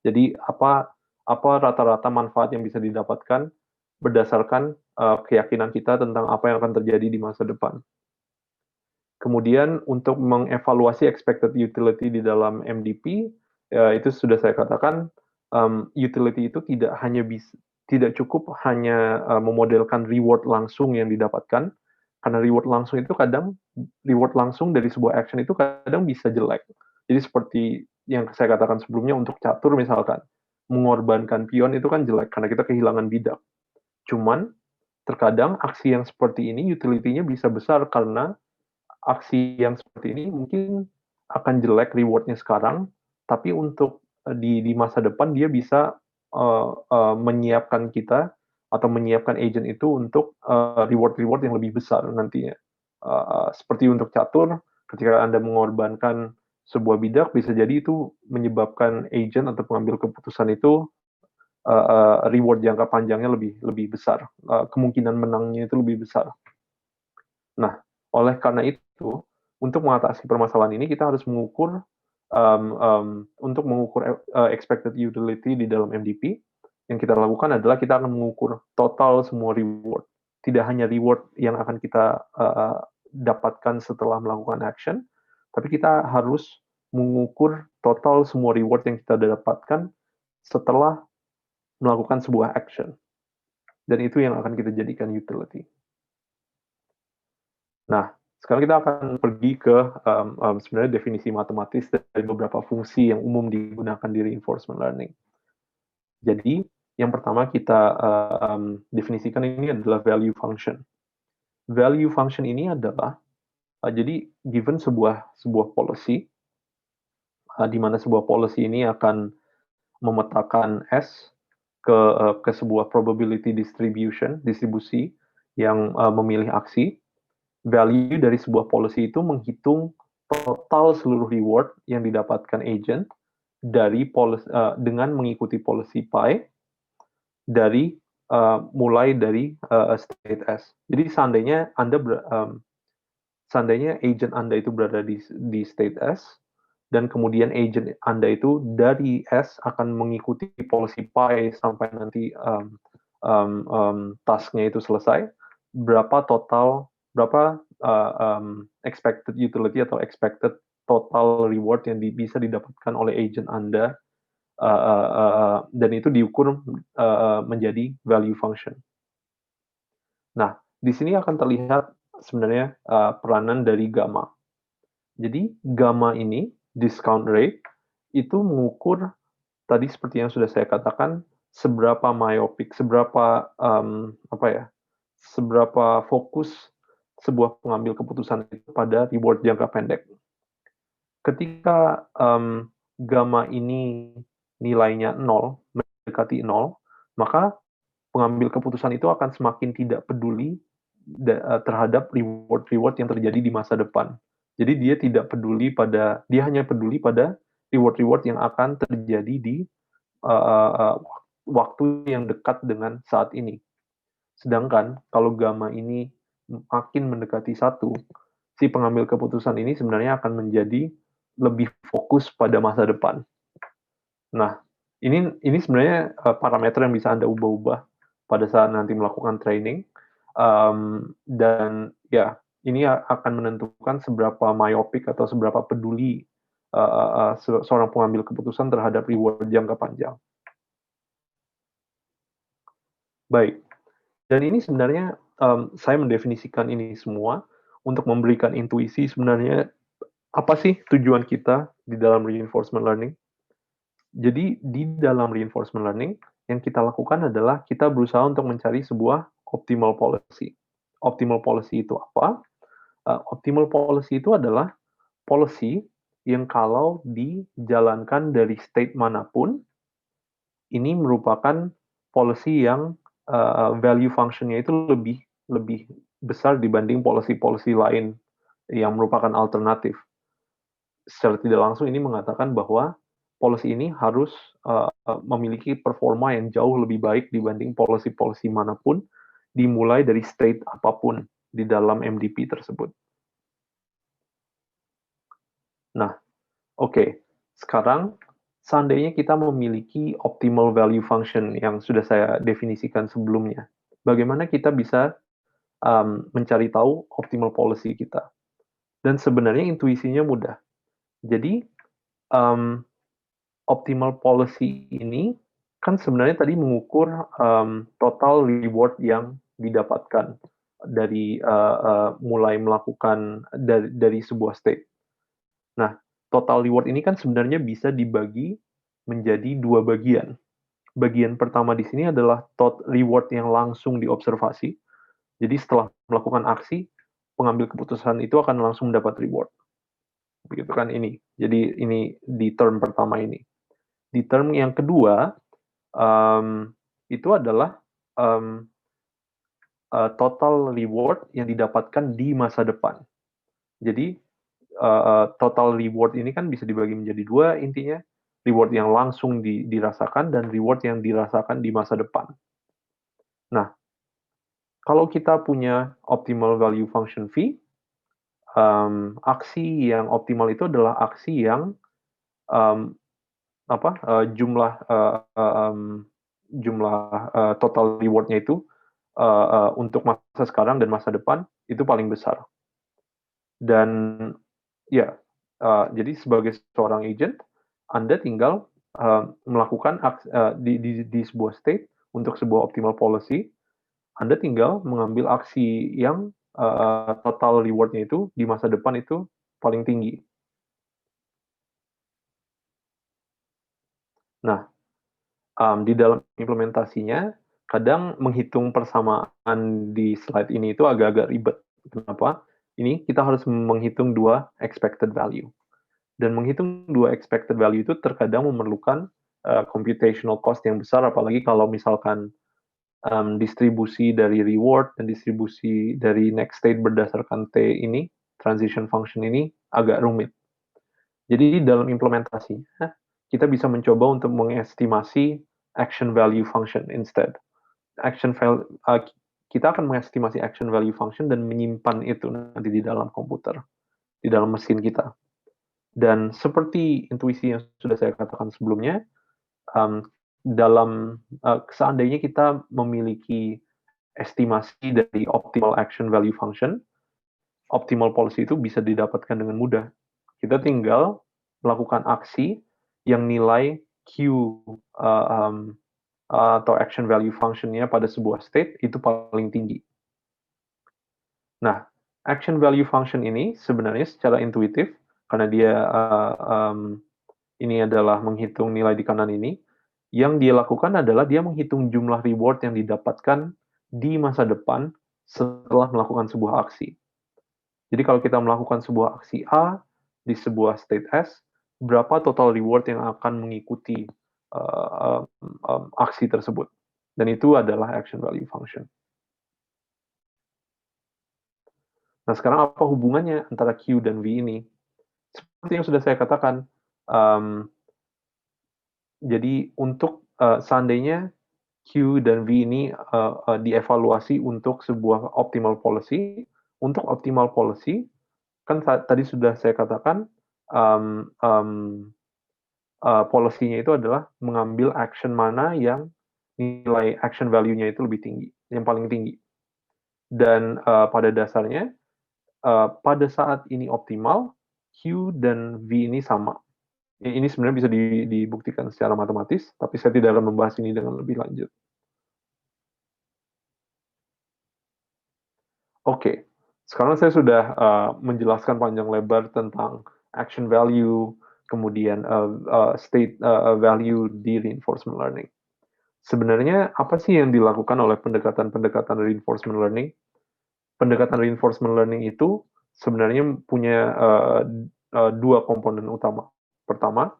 Jadi apa rata-rata manfaat yang bisa didapatkan berdasarkan keyakinan kita tentang apa yang akan terjadi di masa depan. Kemudian untuk mengevaluasi expected utility di dalam MDP, itu sudah saya katakan, utility itu tidak cukup hanya memodelkan reward langsung yang didapatkan, karena reward langsung dari sebuah action itu kadang bisa jelek. Jadi seperti yang saya katakan sebelumnya untuk catur misalkan, mengorbankan pion itu kan jelek karena kita kehilangan bidak. Cuman terkadang aksi yang seperti ini utility-nya bisa besar karena aksi yang seperti ini mungkin akan jelek reward-nya sekarang, tapi untuk di masa depan dia bisa menyiapkan kita atau menyiapkan agent itu untuk reward-reward yang lebih besar nantinya. Seperti untuk catur, ketika Anda mengorbankan sebuah bidak, bisa jadi itu menyebabkan agent atau pengambil keputusan itu reward jangka panjangnya lebih besar, kemungkinan menangnya itu lebih besar. Nah, oleh karena itu, untuk mengatasi permasalahan ini kita harus mengukur expected utility di dalam MDP. Yang kita lakukan adalah kita akan mengukur total semua reward, tidak hanya reward yang akan kita dapatkan setelah melakukan action, tapi kita harus mengukur total semua reward yang kita dapatkan setelah melakukan sebuah action, dan itu yang akan kita jadikan utility. Nah, sekarang kita akan pergi ke sebenarnya definisi matematis dari beberapa fungsi yang umum digunakan di reinforcement learning. Jadi, yang pertama kita definisikan ini adalah value function. Value function ini adalah jadi given sebuah policy, di mana sebuah policy ini akan memetakan S ke sebuah probability distribusi yang memilih aksi. Value dari sebuah policy itu menghitung total seluruh reward yang didapatkan agent dari dengan mengikuti policy pi dari mulai dari state S. Jadi seandainya agent Anda itu berada di state S, dan kemudian agent Anda itu dari S akan mengikuti policy pi sampai nanti tasknya itu selesai, berapa expected utility atau expected total reward yang bisa didapatkan oleh agent Anda, dan itu diukur menjadi value function. Nah, di sini akan terlihat sebenarnya peranan dari gamma. Jadi gamma ini, discount rate, itu mengukur tadi seperti yang sudah saya katakan, seberapa myopic, seberapa fokus sebuah pengambil keputusan itu pada reward jangka pendek. Ketika gamma ini nilainya 0, mendekati 0, maka pengambil keputusan itu akan semakin tidak peduli terhadap reward-reward yang terjadi di masa depan. Jadi dia hanya peduli pada reward-reward yang akan terjadi di waktu yang dekat dengan saat ini. Sedangkan kalau gamma ini makin mendekati 1, si pengambil keputusan ini sebenarnya akan menjadi lebih fokus pada masa depan. Nah, ini sebenarnya parameter yang bisa Anda ubah-ubah pada saat nanti melakukan training. Dan ya, ini akan menentukan seberapa myopik atau seberapa peduli seorang pengambil keputusan terhadap reward jangka panjang. Baik, dan ini sebenarnya saya mendefinisikan ini semua untuk memberikan intuisi sebenarnya apa sih tujuan kita di dalam reinforcement learning. Jadi di dalam reinforcement learning yang kita lakukan adalah kita berusaha untuk mencari sebuah optimal policy. Optimal policy itu apa? Optimal policy itu adalah policy yang kalau dijalankan dari state manapun, ini merupakan policy yang value function-nya itu lebih besar dibanding policy-policy lain yang merupakan alternatif. Secara tidak langsung ini mengatakan bahwa policy ini harus memiliki performa yang jauh lebih baik dibanding policy-policy manapun, dimulai dari state apapun di dalam MDP tersebut. Nah, oke. Sekarang, seandainya kita memiliki optimal value function yang sudah saya definisikan sebelumnya, bagaimana kita bisa mencari tahu optimal policy kita? Dan sebenarnya intuisinya mudah. Jadi, optimal policy ini kan sebenarnya tadi mengukur total reward yang didapatkan dari mulai melakukan dari sebuah state. Nah, total reward ini kan sebenarnya bisa dibagi menjadi 2 bagian. Bagian pertama di sini adalah reward yang langsung diobservasi. Jadi setelah melakukan aksi, pengambil keputusan itu akan langsung mendapat reward. Begitu kan ini. Jadi ini di term pertama ini. Di term yang kedua, itu adalah total reward yang didapatkan di masa depan. Jadi total reward ini kan bisa dibagi menjadi 2 intinya, reward yang langsung dirasakan dan reward yang dirasakan di masa depan. Nah, kalau kita punya optimal value function V, aksi yang optimal itu adalah aksi yang jumlah total reward-nya itu untuk masa sekarang dan masa depan itu paling besar. Dan ya, jadi sebagai seorang agent, Anda tinggal melakukan di sebuah state untuk sebuah optimal policy, Anda tinggal mengambil aksi yang total reward-nya itu di masa depan itu paling tinggi. Nah, di dalam implementasinya, kadang menghitung persamaan di slide ini itu agak-agak ribet. Kenapa? Ini kita harus menghitung 2 expected value. Dan menghitung 2 expected value itu terkadang memerlukan computational cost yang besar, apalagi kalau misalkan distribusi dari reward dan distribusi dari next state berdasarkan T ini, transition function ini agak rumit. Jadi dalam implementasinya, kita bisa mencoba untuk mengestimasi action value function instead. Kita akan mengestimasi action value function dan menyimpan itu nanti di dalam komputer, di dalam mesin kita. Dan seperti intuisi yang sudah saya katakan sebelumnya, seandainya kita memiliki estimasi dari optimal action value function, optimal policy itu bisa didapatkan dengan mudah. Kita tinggal melakukan aksi yang nilai Q atau action value function-nya pada sebuah state itu paling tinggi. Nah, action value function ini sebenarnya secara intuitif, karena dia ini adalah menghitung nilai di kanan ini, yang dia lakukan adalah dia menghitung jumlah reward yang didapatkan di masa depan setelah melakukan sebuah aksi. Jadi kalau kita melakukan sebuah aksi A di sebuah state S, berapa total reward yang akan mengikuti aksi tersebut. Dan itu adalah action value function. Nah, sekarang apa hubungannya antara Q dan V ini? Seperti yang sudah saya katakan, jadi untuk seandainya Q dan V ini dievaluasi untuk sebuah optimal policy, untuk optimal policy, kan tadi sudah saya katakan, um, um, policy-nya itu adalah mengambil action mana yang nilai action value-nya itu lebih tinggi, yang paling tinggi. Dan pada dasarnya, pada saat ini optimal, Q dan V ini sama. Ini sebenarnya bisa dibuktikan secara matematis, tapi saya tidak akan membahas ini dengan lebih lanjut. Oke, sekarang saya sudah menjelaskan panjang lebar tentang action value, kemudian state value di reinforcement learning. Sebenarnya apa sih yang dilakukan oleh pendekatan-pendekatan reinforcement learning? Pendekatan reinforcement learning itu sebenarnya punya dua komponen utama. Pertama,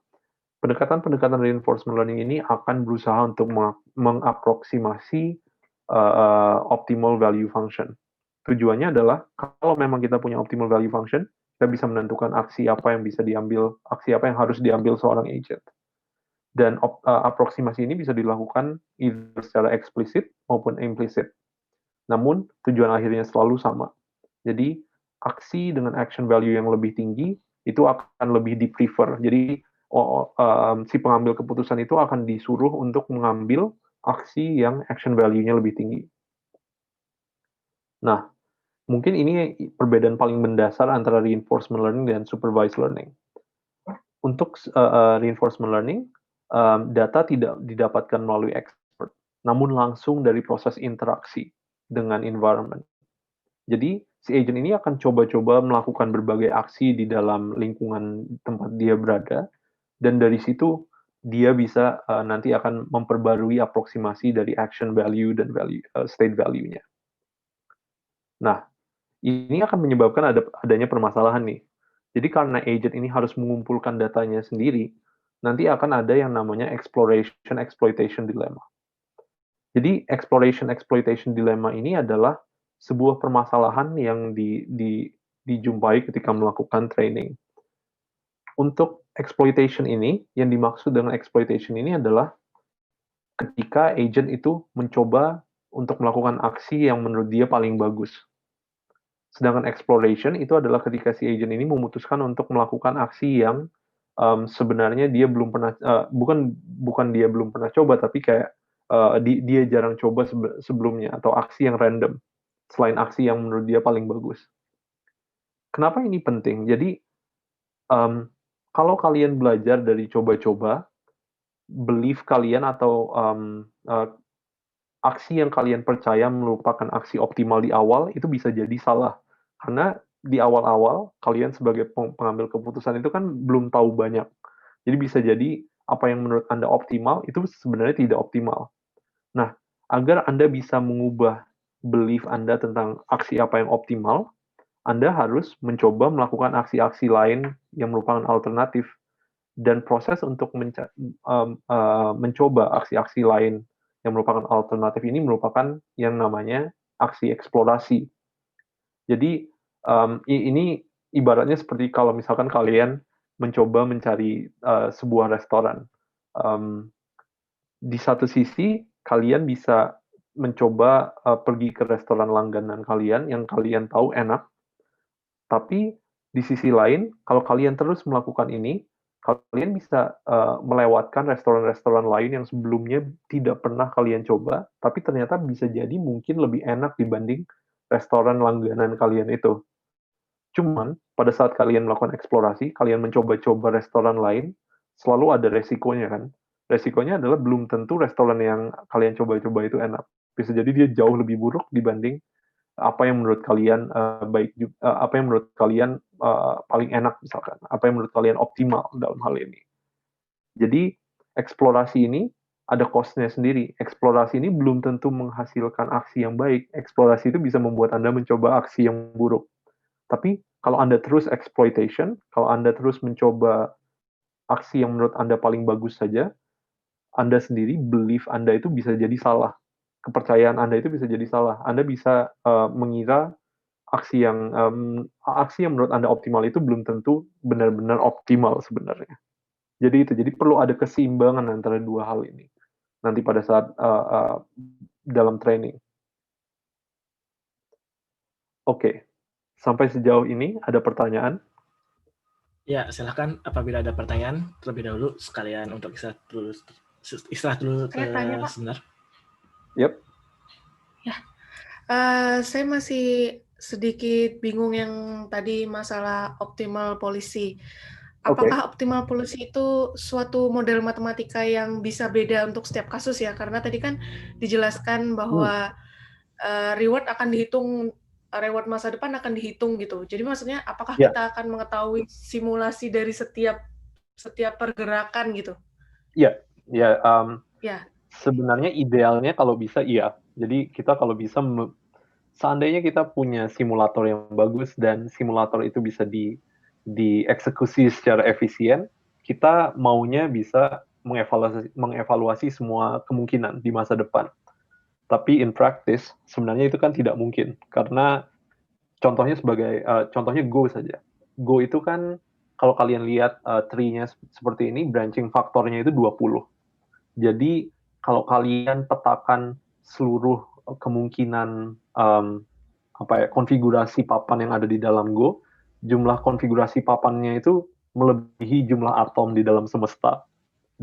pendekatan-pendekatan reinforcement learning ini akan berusaha untuk mengaproksimasi optimal value function. Tujuannya adalah kalau memang kita punya optimal value function, kita bisa menentukan aksi apa yang bisa diambil, aksi apa yang harus diambil seorang agent. Dan aproksimasi ini bisa dilakukan either secara eksplisit maupun implisit. Namun tujuan akhirnya selalu sama. Jadi aksi dengan action value yang lebih tinggi itu akan lebih di-prefer. Jadi si pengambil keputusan itu akan disuruh untuk mengambil aksi yang action value-nya lebih tinggi. Nah, mungkin ini perbedaan paling mendasar antara reinforcement learning dan supervised learning. Untuk reinforcement learning, data tidak didapatkan melalui expert, namun langsung dari proses interaksi dengan environment. Jadi, si agent ini akan coba-coba melakukan berbagai aksi di dalam lingkungan tempat dia berada, dan dari situ dia bisa nanti akan memperbarui aproksimasi dari action value dan state value-nya. Nah, ini akan menyebabkan adanya permasalahan nih. Jadi karena agent ini harus mengumpulkan datanya sendiri, nanti akan ada yang namanya exploration exploitation dilemma. Jadi exploration exploitation dilemma ini adalah sebuah permasalahan yang dijumpai ketika melakukan training. Untuk exploitation ini, yang dimaksud dengan exploitation ini adalah ketika agent itu mencoba untuk melakukan aksi yang menurut dia paling bagus. Sedangkan exploration itu adalah ketika si agent ini memutuskan untuk melakukan aksi yang sebenarnya dia belum pernah bukan dia belum pernah coba, tapi kayak dia jarang coba sebelumnya, atau aksi yang random selain aksi yang menurut dia paling bagus. Kenapa ini penting? Jadi kalau kalian belajar dari coba-coba, belief kalian atau aksi yang kalian percaya merupakan aksi optimal di awal itu bisa jadi salah. Karena di awal-awal kalian sebagai pengambil keputusan itu kan belum tahu banyak. Jadi bisa jadi apa yang menurut Anda optimal itu sebenarnya tidak optimal. Nah, agar Anda bisa mengubah belief Anda tentang aksi apa yang optimal, Anda harus mencoba melakukan aksi-aksi lain yang merupakan alternatif. Dan proses untuk mencoba aksi-aksi lain yang merupakan alternatif ini merupakan yang namanya aksi eksplorasi. Jadi ini ibaratnya seperti kalau misalkan kalian mencoba mencari sebuah restoran. Di satu sisi kalian bisa mencoba pergi ke restoran langganan kalian yang kalian tahu enak, tapi di sisi lain kalau kalian terus melakukan ini, kalian bisa melewatkan restoran-restoran lain yang sebelumnya tidak pernah kalian coba, tapi ternyata bisa jadi mungkin lebih enak dibanding restoran langganan kalian itu. Cuman, pada saat kalian melakukan eksplorasi, kalian mencoba-coba restoran lain, selalu ada resikonya kan. Resikonya adalah belum tentu restoran yang kalian coba-coba itu enak. Bisa jadi dia jauh lebih buruk dibanding apa yang menurut kalian apa yang menurut kalian paling enak misalkan, apa yang menurut kalian optimal dalam hal ini. Jadi eksplorasi ini ada cost-nya sendiri. Eksplorasi ini belum tentu menghasilkan aksi yang baik. Eksplorasi itu bisa membuat Anda mencoba aksi yang buruk. Tapi kalau Anda terus exploitation, kalau Anda terus mencoba aksi yang menurut Anda paling bagus saja, Anda sendiri, belief Anda itu bisa jadi salah. Kepercayaan Anda itu bisa jadi salah. Anda bisa mengira aksi yang menurut Anda optimal itu belum tentu benar-benar optimal sebenarnya. Jadi perlu ada keseimbangan antara dua hal ini nanti pada saat dalam training. Oke, sampai sejauh ini ada pertanyaan? Ya, silahkan apabila ada pertanyaan terlebih dahulu sekalian untuk istirahat dulu Saya tanya, Pak. sebentar. Yep. Ya, saya masih sedikit bingung yang tadi masalah optimal policy. Apakah optimal policy itu suatu model matematika yang bisa beda untuk setiap kasus ya? Karena tadi kan dijelaskan bahwa reward akan dihitung, reward masa depan akan dihitung gitu. Jadi maksudnya apakah kita akan mengetahui simulasi dari setiap pergerakan gitu? Iya, Ya. sebenarnya idealnya kalau bisa iya. Jadi kita kalau bisa seandainya kita punya simulator yang bagus dan simulator itu bisa dieksekusi secara efisien, kita maunya bisa mengevaluasi semua kemungkinan di masa depan. Tapi in practice sebenarnya itu kan tidak mungkin karena contohnya Go saja. Go itu kan kalau kalian lihat tree-nya seperti ini, branching faktornya itu 20. Jadi kalau kalian petakan seluruh kemungkinan konfigurasi papan yang ada di dalam Go, jumlah konfigurasi papannya itu melebihi jumlah atom di dalam semesta.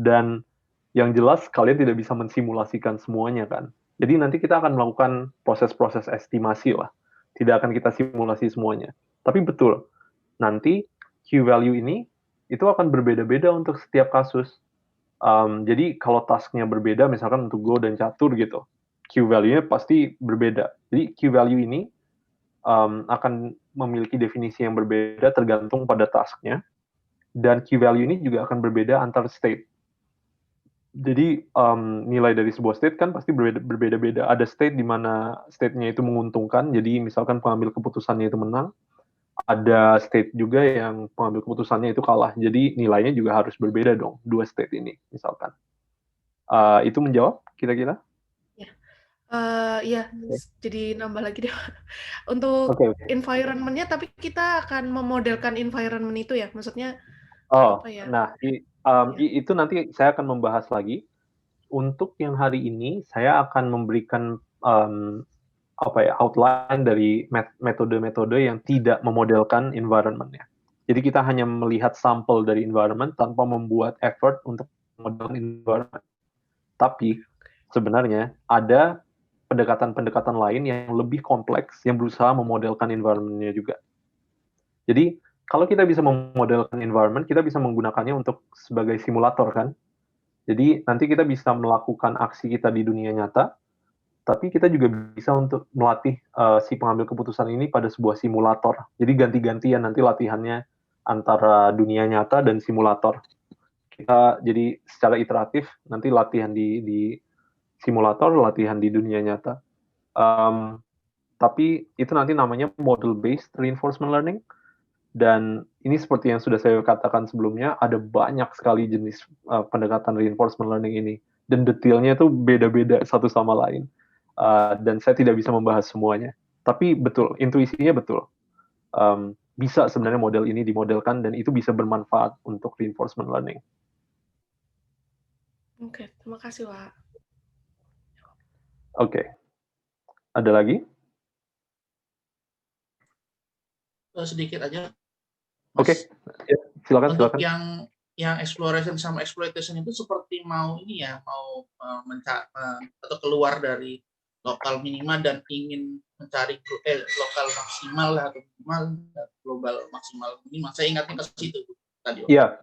Dan yang jelas kalian tidak bisa mensimulasikan semuanya kan. Jadi nanti kita akan melakukan proses-proses estimasi lah. Tidak akan kita simulasi semuanya. Tapi betul, nanti Q-value ini itu akan berbeda-beda untuk setiap kasus. Jadi kalau tasknya berbeda, misalkan untuk Go dan Catur gitu, Q-value-nya pasti berbeda. Jadi Q-value ini akan memiliki definisi yang berbeda tergantung pada tasknya. Dan Q-value ini juga akan berbeda antar state. Jadi nilai dari sebuah state kan pasti berbeda-beda. Ada state di mana state-nya itu menguntungkan, jadi misalkan pengambil keputusannya itu menang. Ada state juga yang pengambil keputusannya itu kalah, jadi nilainya juga harus berbeda dong, dua state ini misalkan. Itu menjawab kira-kira? Ya, jadi nambah lagi deh. Untuk environment-nya, tapi kita akan memodelkan environment itu ya, maksudnya apa ya? Nah, itu nanti saya akan membahas lagi. Untuk yang hari ini, saya akan memberikan outline dari metode-metode yang tidak memodelkan environment-nya. Jadi kita hanya melihat sampel dari environment tanpa membuat effort untuk memodelkan environment. Tapi sebenarnya ada pendekatan-pendekatan lain yang lebih kompleks yang berusaha memodelkan environment-nya juga. Jadi kalau kita bisa memodelkan environment, kita bisa menggunakannya untuk sebagai simulator kan. Jadi nanti kita bisa melakukan aksi kita di dunia nyata, tapi kita juga bisa untuk melatih si pengambil keputusan ini pada sebuah simulator. Jadi ganti-gantian nanti latihannya antara dunia nyata dan simulator. Kita jadi secara iteratif nanti latihan di simulator, latihan di dunia nyata. Tapi itu nanti namanya model-based reinforcement learning. Dan ini seperti yang sudah saya katakan sebelumnya, ada banyak sekali jenis pendekatan reinforcement learning ini. Dan detailnya itu beda-beda satu sama lain. Dan saya tidak bisa membahas semuanya. Tapi betul, intuisinya betul. Bisa sebenarnya model ini dimodelkan dan itu bisa bermanfaat untuk reinforcement learning. Oke, terima kasih, Pak. Oke. Ada lagi? Sedikit aja. Oke. Ya, silakan. Untuk yang exploration sama exploitation itu seperti mau atau keluar dari lokal minimal dan ingin mencari lokal maksimal atau minimal global maksimal minimal. Saya ingatnya ke situ tadi. Iya,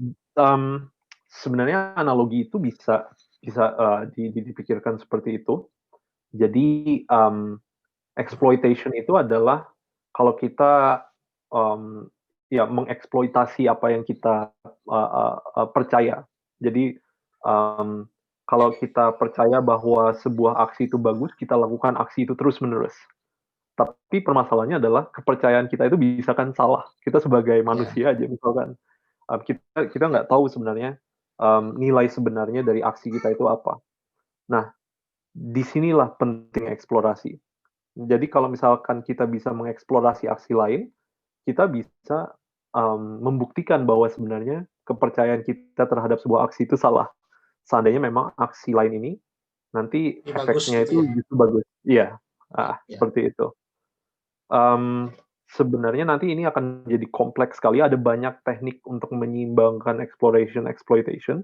sebenarnya analogi itu bisa dipikirkan seperti itu. Jadi exploitation itu adalah kalau kita mengeksploitasi apa yang kita percaya. Jadi kalau kita percaya bahwa sebuah aksi itu bagus, kita lakukan aksi itu terus-menerus. Tapi permasalahannya adalah kepercayaan kita itu bisa kan salah. Kita sebagai manusia aja misalkan, kita nggak tahu sebenarnya nilai sebenarnya dari aksi kita itu apa. Nah, disinilah penting eksplorasi. Jadi kalau misalkan kita bisa mengeksplorasi aksi lain, kita bisa membuktikan bahwa sebenarnya kepercayaan kita terhadap sebuah aksi itu salah. Seandainya memang aksi lain ini nanti Lebih bagus efeknya gitu itu ya. justru bagus. Iya, Ya. seperti itu. Sebenarnya nanti ini akan jadi kompleks sekali. Ada banyak teknik untuk menyeimbangkan exploration, exploitation,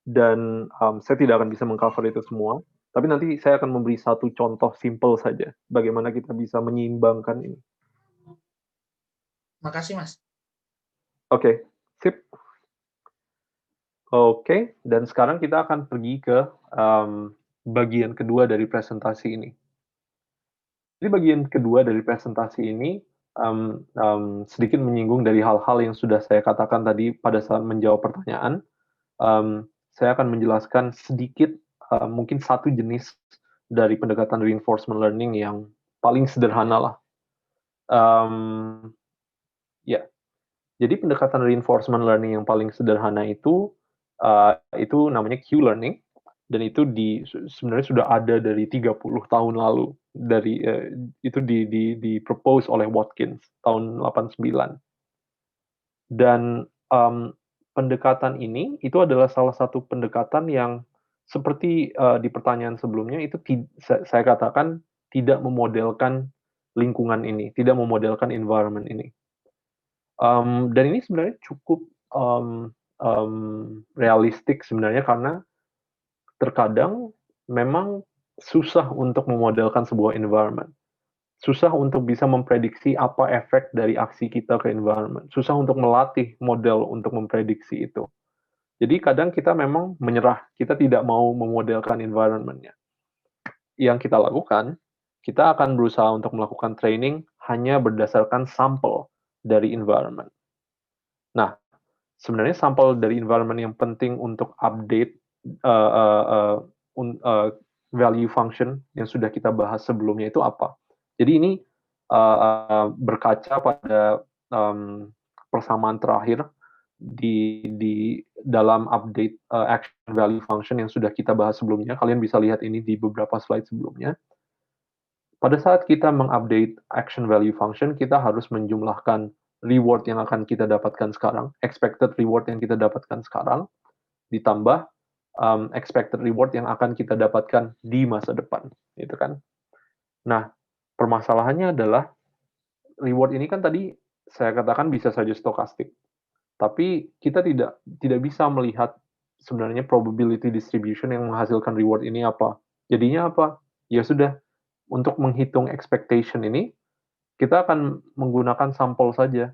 dan saya tidak akan bisa mengcover itu semua. Tapi nanti saya akan memberi satu contoh simple saja, bagaimana kita bisa menyeimbangkan ini. Makasih, Mas. Oke, sip. Oke, dan sekarang kita akan pergi ke bagian kedua dari presentasi ini. Jadi bagian kedua dari presentasi ini sedikit menyinggung dari hal-hal yang sudah saya katakan tadi pada saat menjawab pertanyaan. Saya akan menjelaskan sedikit mungkin satu jenis dari pendekatan reinforcement learning yang paling sederhana lah. Ya, jadi pendekatan reinforcement learning yang paling sederhana itu namanya Q-learning, dan itu sebenarnya sudah ada dari 30 tahun lalu. Itu di propose oleh Watkins tahun 89. Dan pendekatan ini itu adalah salah satu pendekatan yang seperti di pertanyaan sebelumnya itu saya katakan tidak memodelkan lingkungan ini, tidak memodelkan environment ini. Dan ini sebenarnya cukup realistik sebenarnya, karena terkadang memang susah untuk memodelkan sebuah environment. Susah untuk bisa memprediksi apa efek dari aksi kita ke environment. Susah untuk melatih model untuk memprediksi itu. Jadi kadang kita memang menyerah, kita tidak mau memodelkan environment-nya. Yang kita lakukan, kita akan berusaha untuk melakukan training hanya berdasarkan sampel dari environment. Nah, sebenarnya sampel dari environment yang penting untuk update value function yang sudah kita bahas sebelumnya itu apa? Jadi ini berkaca pada persamaan terakhir di dalam update action value function yang sudah kita bahas sebelumnya. Kalian bisa lihat ini di beberapa slide sebelumnya. Pada saat kita mengupdate action value function, kita harus menjumlahkan reward yang akan kita dapatkan sekarang, expected reward yang kita dapatkan sekarang, ditambah expected reward yang akan kita dapatkan di masa depan, gitu kan? Nah, permasalahannya adalah reward ini kan tadi saya katakan bisa saja stokastik, tapi kita tidak bisa melihat sebenarnya probability distribution yang menghasilkan reward ini apa. Jadinya apa? Ya sudah, untuk menghitung expectation ini, kita akan menggunakan sampel saja.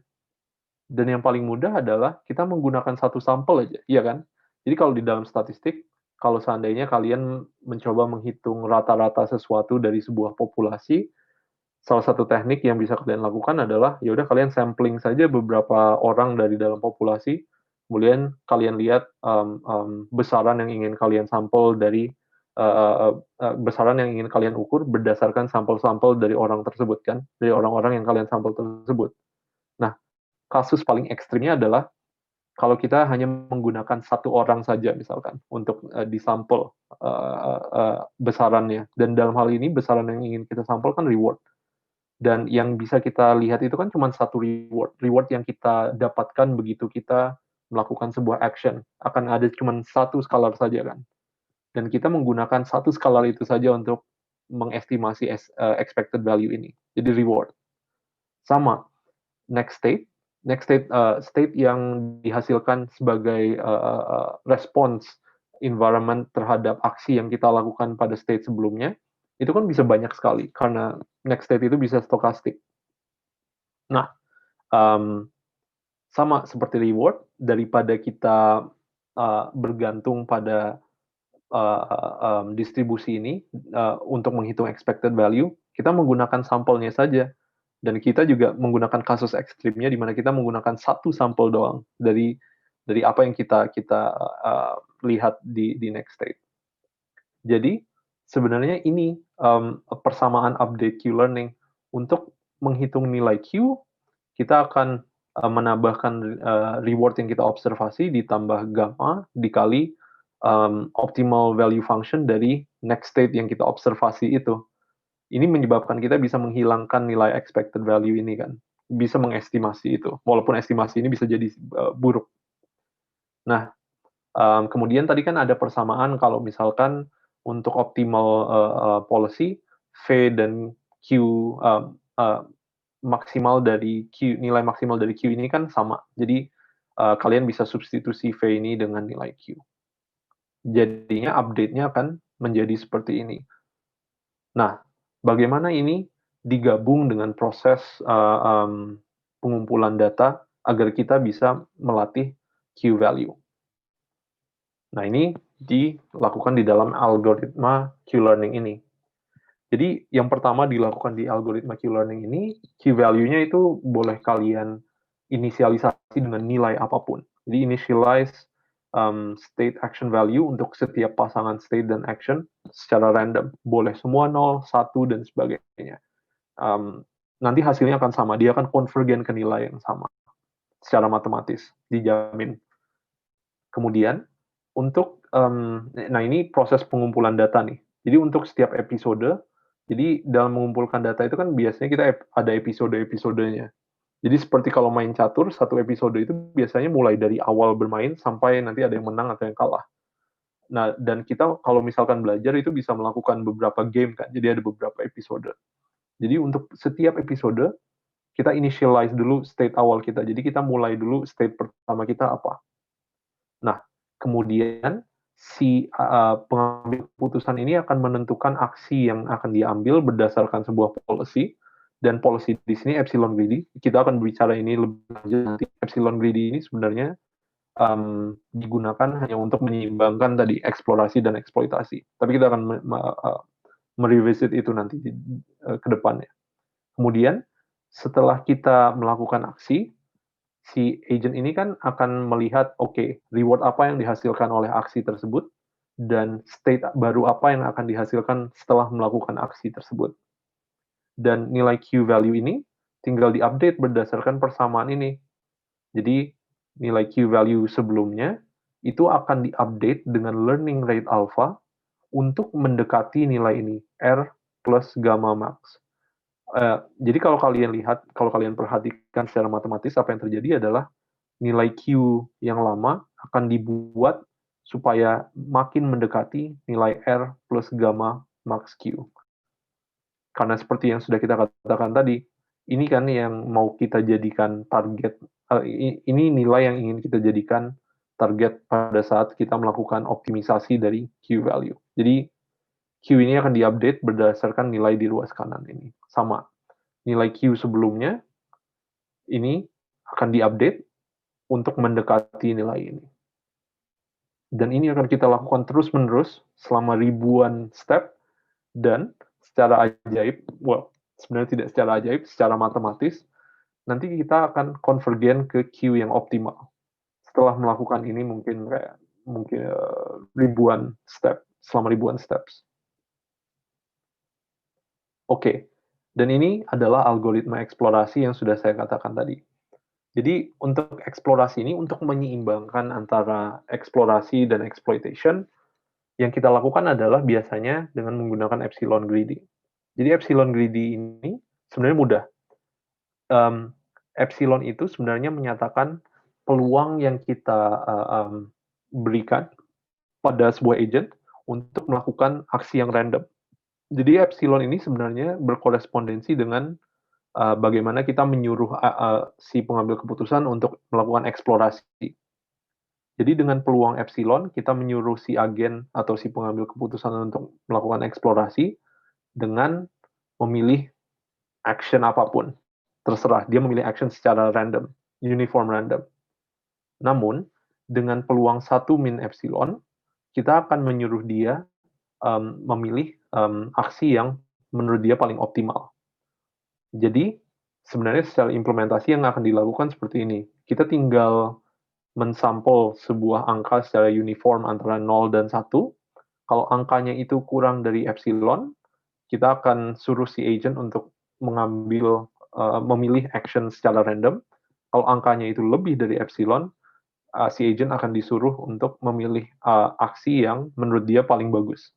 Dan yang paling mudah adalah kita menggunakan satu sampel aja, iya kan? Jadi kalau di dalam statistik, kalau seandainya kalian mencoba menghitung rata-rata sesuatu dari sebuah populasi, salah satu teknik yang bisa kalian lakukan adalah, ya udah kalian sampling saja beberapa orang dari dalam populasi, kemudian kalian lihat besaran yang ingin kalian sampel dari besaran yang ingin kalian ukur berdasarkan sampel-sampel dari orang tersebut kan, dari orang-orang yang kalian sampel tersebut. Nah, kasus paling ekstrimnya adalah kalau kita hanya menggunakan satu orang saja misalkan untuk disampel besarannya, dan dalam hal ini besaran yang ingin kita sampel kan reward, dan yang bisa kita lihat itu kan cuma satu reward yang kita dapatkan begitu kita melakukan sebuah action, akan ada cuma satu skalar saja kan, dan kita menggunakan satu skalar itu saja untuk mengestimasi expected value ini, jadi reward. Sama next state yang dihasilkan sebagai respons environment terhadap aksi yang kita lakukan pada state sebelumnya, itu kan bisa banyak sekali, karena next state itu bisa stokastik. Nah, sama seperti reward, daripada kita bergantung pada distribusi ini untuk menghitung expected value, kita menggunakan sampelnya saja. Dan kita juga menggunakan kasus ekstrimnya di mana kita menggunakan satu sampel doang dari apa yang kita lihat di next state. Jadi sebenarnya ini persamaan update Q-learning. Untuk menghitung nilai Q, kita akan menambahkan reward yang kita observasi ditambah gamma dikali optimal value function dari next state yang kita observasi itu. Ini menyebabkan kita bisa menghilangkan nilai expected value ini kan, bisa mengestimasi itu, walaupun estimasi ini bisa jadi buruk. Nah, kemudian tadi kan ada persamaan kalau misalkan untuk optimal policy, V dan Q maksimal dari Q, nilai maksimal dari Q ini kan sama. Jadi kalian bisa substitusi V ini dengan nilai Q. Jadinya update-nya akan menjadi seperti ini. Nah, bagaimana ini digabung dengan proses pengumpulan data agar kita bisa melatih Q value. Nah, ini dilakukan di dalam algoritma Q-learning ini. Jadi, yang pertama dilakukan di algoritma Q-learning ini, Q-value-nya itu boleh kalian inisialisasi dengan nilai apapun. Jadi, initialize state action value untuk setiap pasangan state dan action secara random. Boleh semua 0, 1, dan sebagainya. Nanti hasilnya akan sama. Dia akan konvergen ke nilai yang sama. Secara matematis, dijamin. Kemudian, untuk, nah ini proses pengumpulan data nih. Jadi untuk setiap episode, jadi dalam mengumpulkan data itu kan biasanya kita ada episode-episodenya. Jadi seperti kalau main catur, satu episode itu biasanya mulai dari awal bermain sampai nanti ada yang menang atau yang kalah. Nah, dan kita kalau misalkan belajar itu bisa melakukan beberapa game kan, jadi ada beberapa episode. Jadi untuk setiap episode, kita initialize dulu state awal kita. Jadi kita mulai dulu state pertama kita apa. Nah, kemudian si pengambil keputusan ini akan menentukan aksi yang akan diambil berdasarkan sebuah policy, dan policy di sini epsilon greedy. Kita akan berbicara ini lebih lanjut nanti. Epsilon greedy ini sebenarnya digunakan hanya untuk menyeimbangkan tadi eksplorasi dan eksploitasi. Tapi kita akan merevisit itu nanti ke depannya. Kemudian setelah kita melakukan aksi, si agent ini kan akan melihat, oke, reward apa yang dihasilkan oleh aksi tersebut, dan state baru apa yang akan dihasilkan setelah melakukan aksi tersebut. Dan nilai Q value ini tinggal diupdate berdasarkan persamaan ini. Jadi, nilai Q value sebelumnya itu akan diupdate dengan learning rate alpha untuk mendekati nilai ini, R plus gamma max. Jadi kalau kalian lihat, kalau kalian perhatikan secara matematis, apa yang terjadi adalah nilai Q yang lama akan dibuat supaya makin mendekati nilai R plus gamma max Q. Karena seperti yang sudah kita katakan tadi, ini kan yang mau kita jadikan target, ini nilai yang ingin kita jadikan target pada saat kita melakukan optimisasi dari Q value. Jadi Q ini akan diupdate berdasarkan nilai di ruas kanan ini. Sama. Nilai Q sebelumnya ini akan diupdate untuk mendekati nilai ini. Dan ini akan kita lakukan terus-menerus selama ribuan step, dan secara ajaib, sebenarnya tidak secara ajaib, secara matematis, nanti kita akan konvergen ke Q yang optimal. Setelah melakukan ini mungkin ribuan step, selama ribuan steps. Oke, dan ini adalah algoritma eksplorasi yang sudah saya katakan tadi. Jadi untuk eksplorasi ini, untuk menyeimbangkan antara eksplorasi dan exploitation, yang kita lakukan adalah biasanya dengan menggunakan epsilon greedy. Jadi epsilon greedy ini sebenarnya mudah. Epsilon itu sebenarnya menyatakan peluang yang kita berikan pada sebuah agent untuk melakukan aksi yang random. Jadi epsilon ini sebenarnya berkorespondensi dengan bagaimana kita menyuruh si pengambil keputusan untuk melakukan eksplorasi. Jadi dengan peluang epsilon, kita menyuruh si agen atau si pengambil keputusan untuk melakukan eksplorasi dengan memilih action apapun. Terserah, dia memilih action secara random, uniform random. Namun, dengan peluang 1 min epsilon, kita akan menyuruh dia memilih aksi yang menurut dia paling optimal. Jadi, sebenarnya secara implementasi yang akan dilakukan seperti ini. Kita tinggal mensampel sebuah angka secara uniform antara 0 dan 1. Kalau angkanya itu kurang dari epsilon, kita akan suruh si agent untuk memilih action secara random. Kalau angkanya itu lebih dari epsilon, si agent akan disuruh untuk memilih aksi yang menurut dia paling bagus.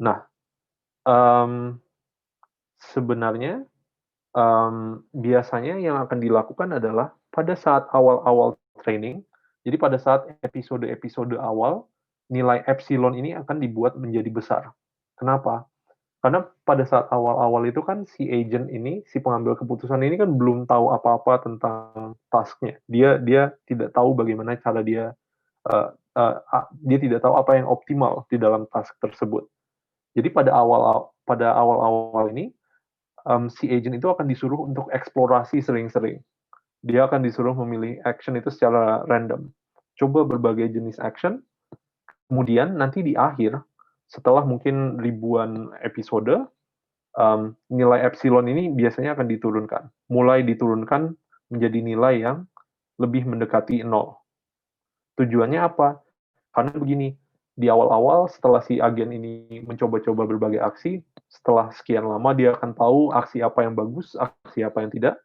Nah, Sebenarnya biasanya yang akan dilakukan adalah pada saat awal-awal training, jadi pada saat episode-episode awal, nilai epsilon ini akan dibuat menjadi besar. Kenapa? Karena pada saat awal-awal itu kan si agent ini, si pengambil keputusan ini kan belum tahu apa-apa tentang task-nya. Dia tidak tahu bagaimana cara dia tidak tahu apa yang optimal di dalam task tersebut. Jadi pada awal-awal ini si agent itu akan disuruh untuk eksplorasi sering-sering. Dia akan disuruh memilih action itu secara random. Coba berbagai jenis action, kemudian nanti di akhir, setelah mungkin ribuan episode, nilai epsilon ini biasanya akan diturunkan. Mulai diturunkan menjadi nilai yang lebih mendekati 0. Tujuannya apa? Karena begini, di awal-awal setelah si agen ini mencoba-coba berbagai aksi, setelah sekian lama dia akan tahu aksi apa yang bagus, aksi apa yang tidak.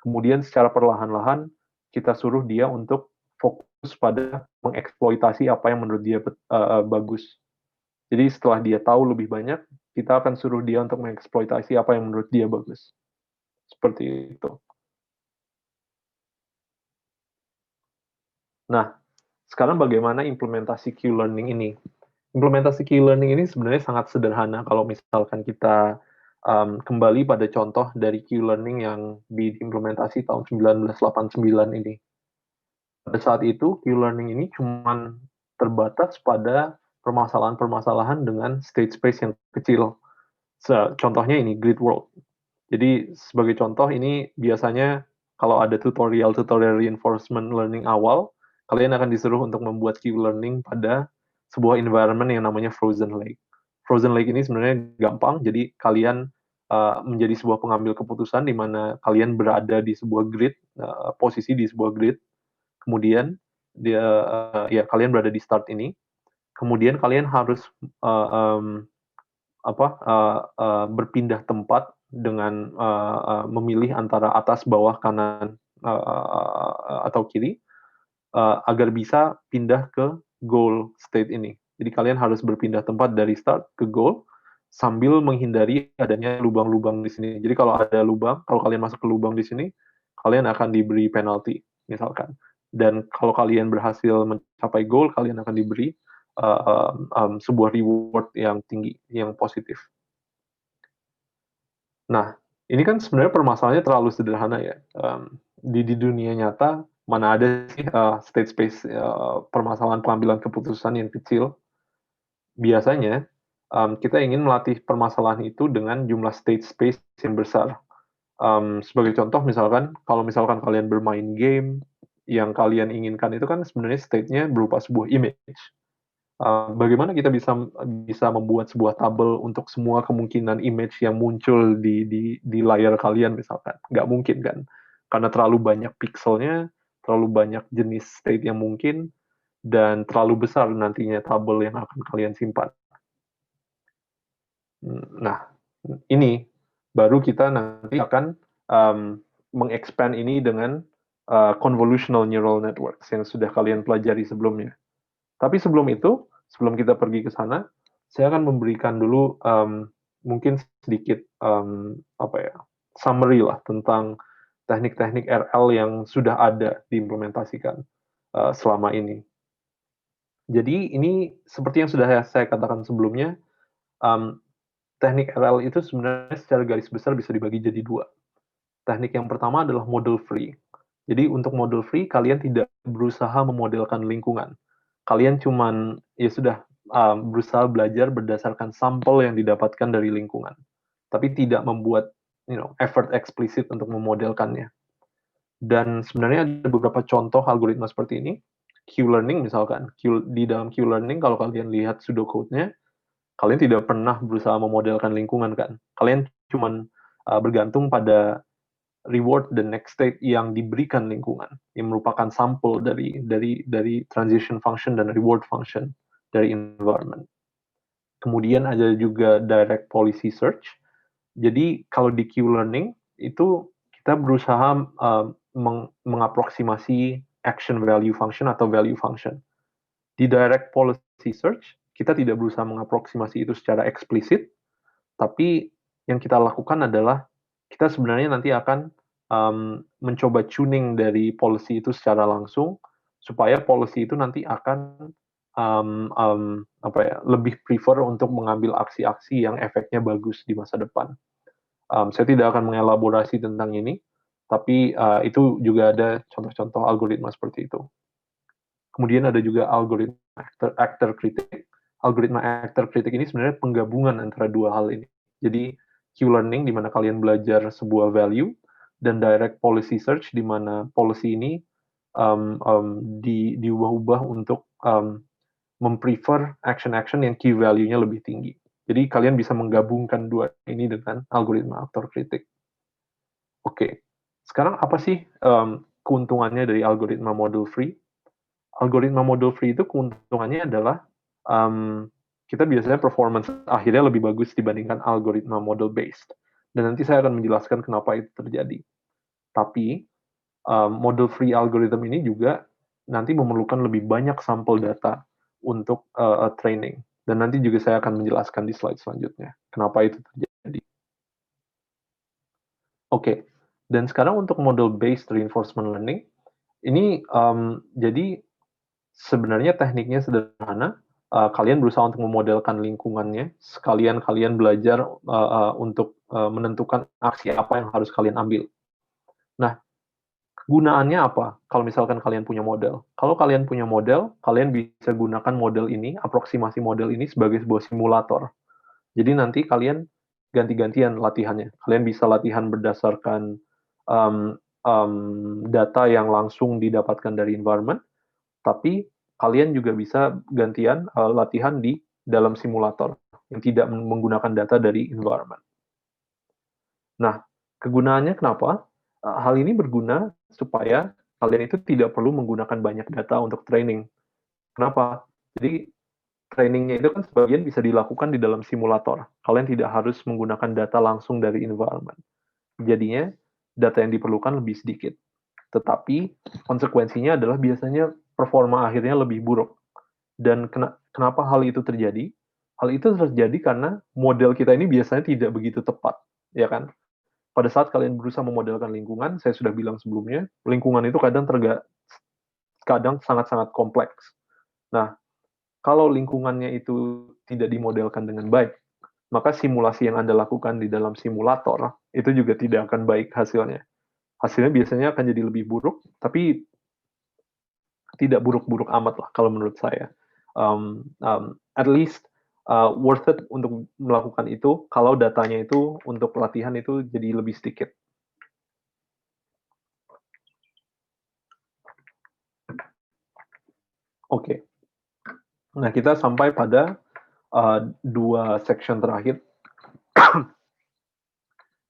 Kemudian secara perlahan-lahan kita suruh dia untuk fokus pada mengeksploitasi apa yang menurut dia bagus. Jadi setelah dia tahu lebih banyak, kita akan suruh dia untuk mengeksploitasi apa yang menurut dia bagus. Seperti itu. Nah, sekarang bagaimana implementasi Q-learning ini? Implementasi Q-learning ini sebenarnya sangat sederhana kalau misalkan kita kembali pada contoh dari Q-learning yang diimplementasi tahun 1989 ini. Pada saat itu, Q-learning ini cuma terbatas pada permasalahan-permasalahan dengan state space yang kecil. Contohnya ini, grid world. Jadi sebagai contoh ini biasanya kalau ada tutorial reinforcement learning awal, kalian akan disuruh untuk membuat Q-learning pada sebuah environment yang namanya Frozen Lake. Frozen Lake ini sebenarnya gampang, jadi kalian menjadi sebuah pengambil keputusan di mana kalian berada di sebuah grid, posisi di sebuah grid, kemudian kalian berada di start ini, kemudian kalian harus berpindah tempat dengan memilih antara atas, bawah, kanan, atau kiri agar bisa pindah ke goal state ini. Jadi kalian harus berpindah tempat dari start ke goal sambil menghindari adanya lubang-lubang di sini. Jadi kalau ada lubang, kalau kalian masuk ke lubang di sini, kalian akan diberi penalti, misalkan. Dan kalau kalian berhasil mencapai goal, kalian akan diberi sebuah reward yang tinggi, yang positif. Nah, ini kan sebenarnya permasalahannya terlalu sederhana ya. Di dunia nyata, mana ada sih state space permasalahan pengambilan keputusan yang kecil. Biasanya, kita ingin melatih permasalahan itu dengan jumlah state space yang besar. Sebagai contoh, misalkan, kalau misalkan kalian bermain game, yang kalian inginkan itu kan sebenarnya state-nya berupa sebuah image. Bagaimana kita bisa membuat sebuah tabel untuk semua kemungkinan image yang muncul di layar kalian misalkan? Nggak mungkin kan? Karena terlalu banyak pixelnya, terlalu banyak jenis state yang mungkin, dan terlalu besar nantinya tabel yang akan kalian simpan. Nah, ini baru kita nanti akan mengexpand ini dengan convolutional neural networks yang sudah kalian pelajari sebelumnya. Tapi sebelum itu, sebelum kita pergi ke sana, saya akan memberikan dulu mungkin sedikit summary lah tentang teknik-teknik RL yang sudah ada diimplementasikan selama ini. Jadi ini seperti yang sudah saya katakan sebelumnya, teknik RL itu sebenarnya secara garis besar bisa dibagi jadi dua. Teknik yang pertama adalah model free. Jadi untuk model free, kalian tidak berusaha memodelkan lingkungan. Kalian cuman ya sudah berusaha belajar berdasarkan sampel yang didapatkan dari lingkungan, tapi tidak membuat effort eksplisit untuk memodelkannya. Dan sebenarnya ada beberapa contoh algoritma seperti ini. Q-learning misalkan, di dalam Q-learning kalau kalian lihat pseudocode-nya, kalian tidak pernah berusaha memodelkan lingkungan kan. Kalian cuman bergantung pada reward the next state yang diberikan lingkungan, yang merupakan sampel dari transition function dan reward function dari environment. Kemudian ada juga direct policy search. Jadi kalau di Q-learning itu kita berusaha mengaproksimasi action value function atau value function. Di direct policy search kita tidak berusaha mengaproksimasi itu secara eksplisit, Tapi yang kita lakukan adalah kita sebenarnya nanti akan mencoba tuning dari policy itu secara langsung supaya policy itu nanti akan lebih prefer untuk mengambil aksi-aksi yang efeknya bagus di masa depan. Saya tidak akan mengelaborasi tentang ini, tapi itu juga ada contoh-contoh algoritma seperti itu. Kemudian ada juga algoritma actor critic. Algoritma actor critic ini sebenarnya penggabungan antara dua hal ini. Jadi Q-learning di mana kalian belajar sebuah value, dan direct policy search di mana policy ini diubah-ubah untuk memprefer action-action yang key value-nya lebih tinggi. Jadi kalian bisa menggabungkan dua ini dengan algoritma actor critic. Oke, sekarang apa sih keuntungannya dari algoritma model free? Algoritma model free itu keuntungannya adalah kita biasanya performance akhirnya lebih bagus dibandingkan algoritma model based. Dan nanti saya akan menjelaskan kenapa itu terjadi. Tapi model free algorithm ini juga nanti memerlukan lebih banyak sampel data untuk training. Dan nanti juga saya akan menjelaskan di slide selanjutnya kenapa itu terjadi. Oke, dan sekarang untuk model based reinforcement learning, ini jadi sebenarnya tekniknya sederhana. Kalian berusaha untuk memodelkan lingkungannya, sekalian kalian belajar untuk menentukan aksi apa yang harus kalian ambil. Nah, kegunaannya apa kalau misalkan kalian punya model? Kalau kalian punya model, kalian bisa gunakan model ini, aproksimasi model ini sebagai sebuah simulator. Jadi nanti kalian ganti-gantian latihannya. Kalian bisa latihan berdasarkan data yang langsung didapatkan dari environment, tapi kalian juga bisa gantian latihan di dalam simulator yang tidak menggunakan data dari environment. Nah, kegunaannya kenapa? Hal ini berguna supaya kalian itu tidak perlu menggunakan banyak data untuk training. Kenapa? Jadi, trainingnya itu kan sebagian bisa dilakukan di dalam simulator. Kalian tidak harus menggunakan data langsung dari environment. Jadinya, data yang diperlukan lebih sedikit. Tetapi, konsekuensinya adalah biasanya performa akhirnya lebih buruk. Dan kenapa hal itu terjadi? Hal itu terjadi karena model kita ini biasanya tidak begitu tepat, ya kan? Pada saat kalian berusaha memodelkan lingkungan, saya sudah bilang sebelumnya, lingkungan itu kadang sangat-sangat kompleks. Nah, kalau lingkungannya itu tidak dimodelkan dengan baik, maka simulasi yang Anda lakukan di dalam simulator itu juga tidak akan baik hasilnya. Hasilnya biasanya akan jadi lebih buruk, tapi tidak buruk-buruk amat lah kalau menurut saya. At least worth it untuk melakukan itu kalau datanya itu untuk latihan itu jadi lebih sedikit. Oke. Nah, kita sampai pada dua section terakhir.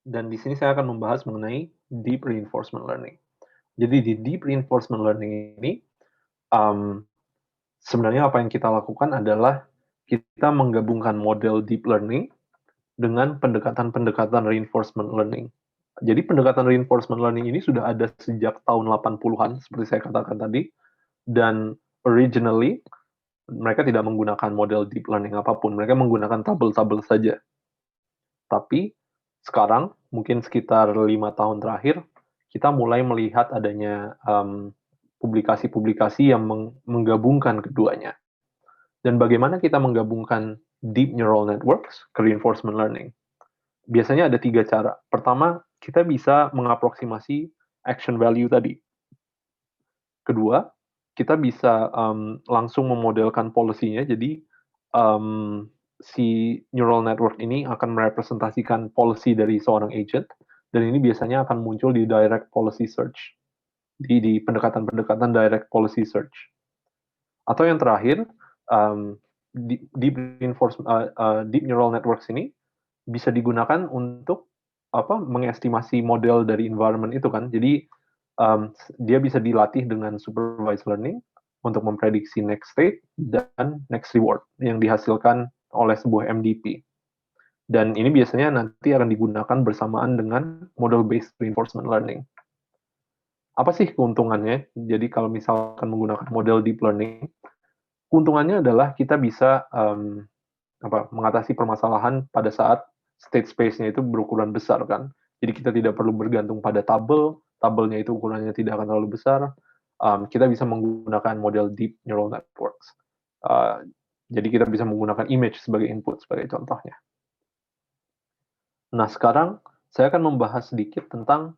Dan di sini saya akan membahas mengenai deep reinforcement learning. Jadi di deep reinforcement learning ini, sebenarnya apa yang kita lakukan adalah kita menggabungkan model deep learning dengan pendekatan-pendekatan reinforcement learning. Jadi pendekatan reinforcement learning ini sudah ada sejak tahun 80-an, seperti saya katakan tadi, dan originally mereka tidak menggunakan model deep learning apapun, mereka menggunakan tabel-tabel saja. Tapi sekarang, mungkin sekitar 5 tahun terakhir, kita mulai melihat adanya publikasi-publikasi yang menggabungkan keduanya. Dan bagaimana kita menggabungkan deep neural networks ke reinforcement learning? Biasanya ada 3 cara. Pertama, kita bisa mengaproksimasi action value tadi. Kedua, kita bisa langsung memodelkan policy-nya, jadi si neural network ini akan merepresentasikan policy dari seorang agent, dan ini biasanya akan muncul di direct policy search, di pendekatan-pendekatan direct policy search. Atau yang terakhir, deep neural networks ini bisa digunakan untuk mengestimasi model dari environment itu kan. Jadi dia bisa dilatih dengan supervised learning untuk memprediksi next state dan next reward yang dihasilkan oleh sebuah MDP. Dan ini biasanya nanti akan digunakan bersamaan dengan model-based reinforcement learning. Apa sih keuntungannya? Jadi kalau misalkan menggunakan model deep learning, keuntungannya adalah kita bisa mengatasi permasalahan pada saat state space-nya itu berukuran besar kan. Jadi kita tidak perlu bergantung pada tabelnya itu ukurannya tidak akan terlalu besar. Kita bisa menggunakan model deep neural networks. Jadi kita bisa menggunakan image sebagai input sebagai contohnya. Nah, sekarang saya akan membahas sedikit tentang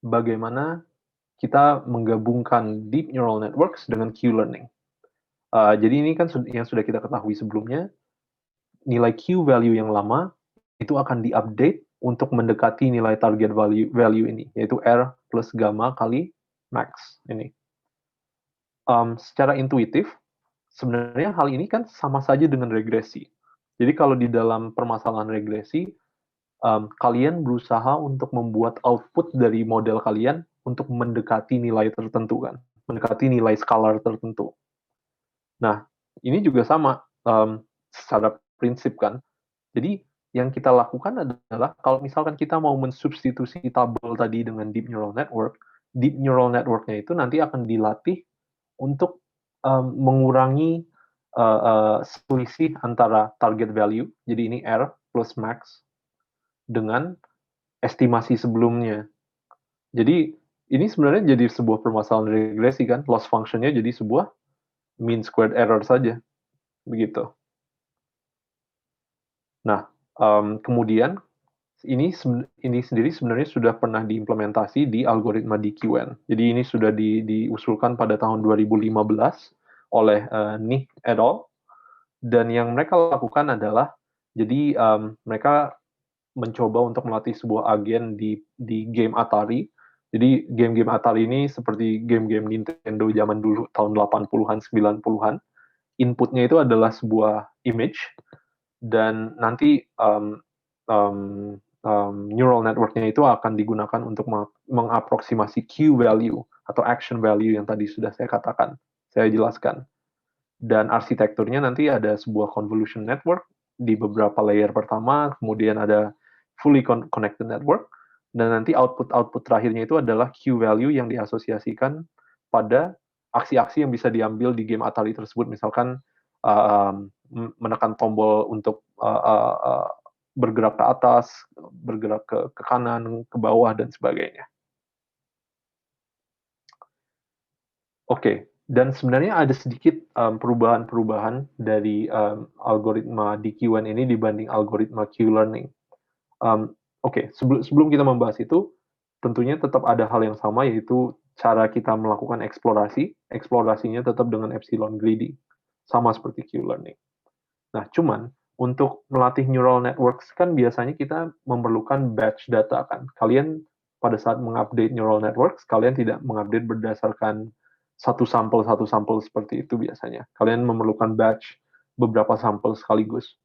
bagaimana kita menggabungkan deep neural networks dengan Q-learning. Jadi ini kan yang sudah kita ketahui sebelumnya, nilai Q value yang lama itu akan diupdate untuk mendekati nilai target value ini, yaitu R plus gamma kali max ini. Secara intuitif, sebenarnya hal ini kan sama saja dengan regresi. Jadi kalau di dalam permasalahan regresi, kalian berusaha untuk membuat output dari model kalian untuk mendekati nilai tertentu kan, mendekati nilai skalar tertentu. Nah, ini juga sama secara prinsip kan. Jadi yang kita lakukan adalah kalau misalkan kita mau mensubstitusi tabel tadi dengan deep neural network-nya itu nanti akan dilatih untuk mengurangi selisih antara target value, jadi ini R plus max, dengan estimasi sebelumnya. Jadi ini sebenarnya jadi sebuah permasalahan regresi kan, loss function-nya jadi sebuah mean squared error saja, begitu. Nah, kemudian ini sendiri sebenarnya sudah pernah diimplementasi di algoritma DQN. Jadi ini sudah diusulkan pada tahun 2015 oleh Nick et al. Dan yang mereka lakukan adalah, jadi mereka mencoba untuk melatih sebuah agen di game Atari. Jadi game-game Atari ini seperti game-game Nintendo zaman dulu, tahun 80-an, 90-an. Inputnya itu adalah sebuah image, dan nanti neural network-nya itu akan digunakan untuk mengaproksimasi Q value atau action value yang tadi sudah saya jelaskan. Dan arsitekturnya nanti ada sebuah convolution network di beberapa layer pertama, kemudian ada fully connected network, dan nanti output terakhirnya itu adalah Q value yang diasosiasikan pada aksi-aksi yang bisa diambil di game Atari tersebut, misalkan menekan tombol untuk bergerak ke atas, bergerak ke kanan, ke bawah, dan sebagainya. Oke. Dan sebenarnya ada sedikit perubahan-perubahan dari algoritma DQN ini dibanding algoritma Q-learning. Oke, sebelum kita membahas itu, tentunya tetap ada hal yang sama, yaitu cara kita melakukan eksplorasi. Eksplorasinya tetap dengan epsilon greedy, sama seperti Q-learning. Nah, cuman untuk melatih neural networks kan biasanya kita memerlukan batch data kan. Kalian pada saat mengupdate neural networks, kalian tidak mengupdate berdasarkan satu sampel seperti itu biasanya. Kalian memerlukan batch beberapa sampel sekaligus.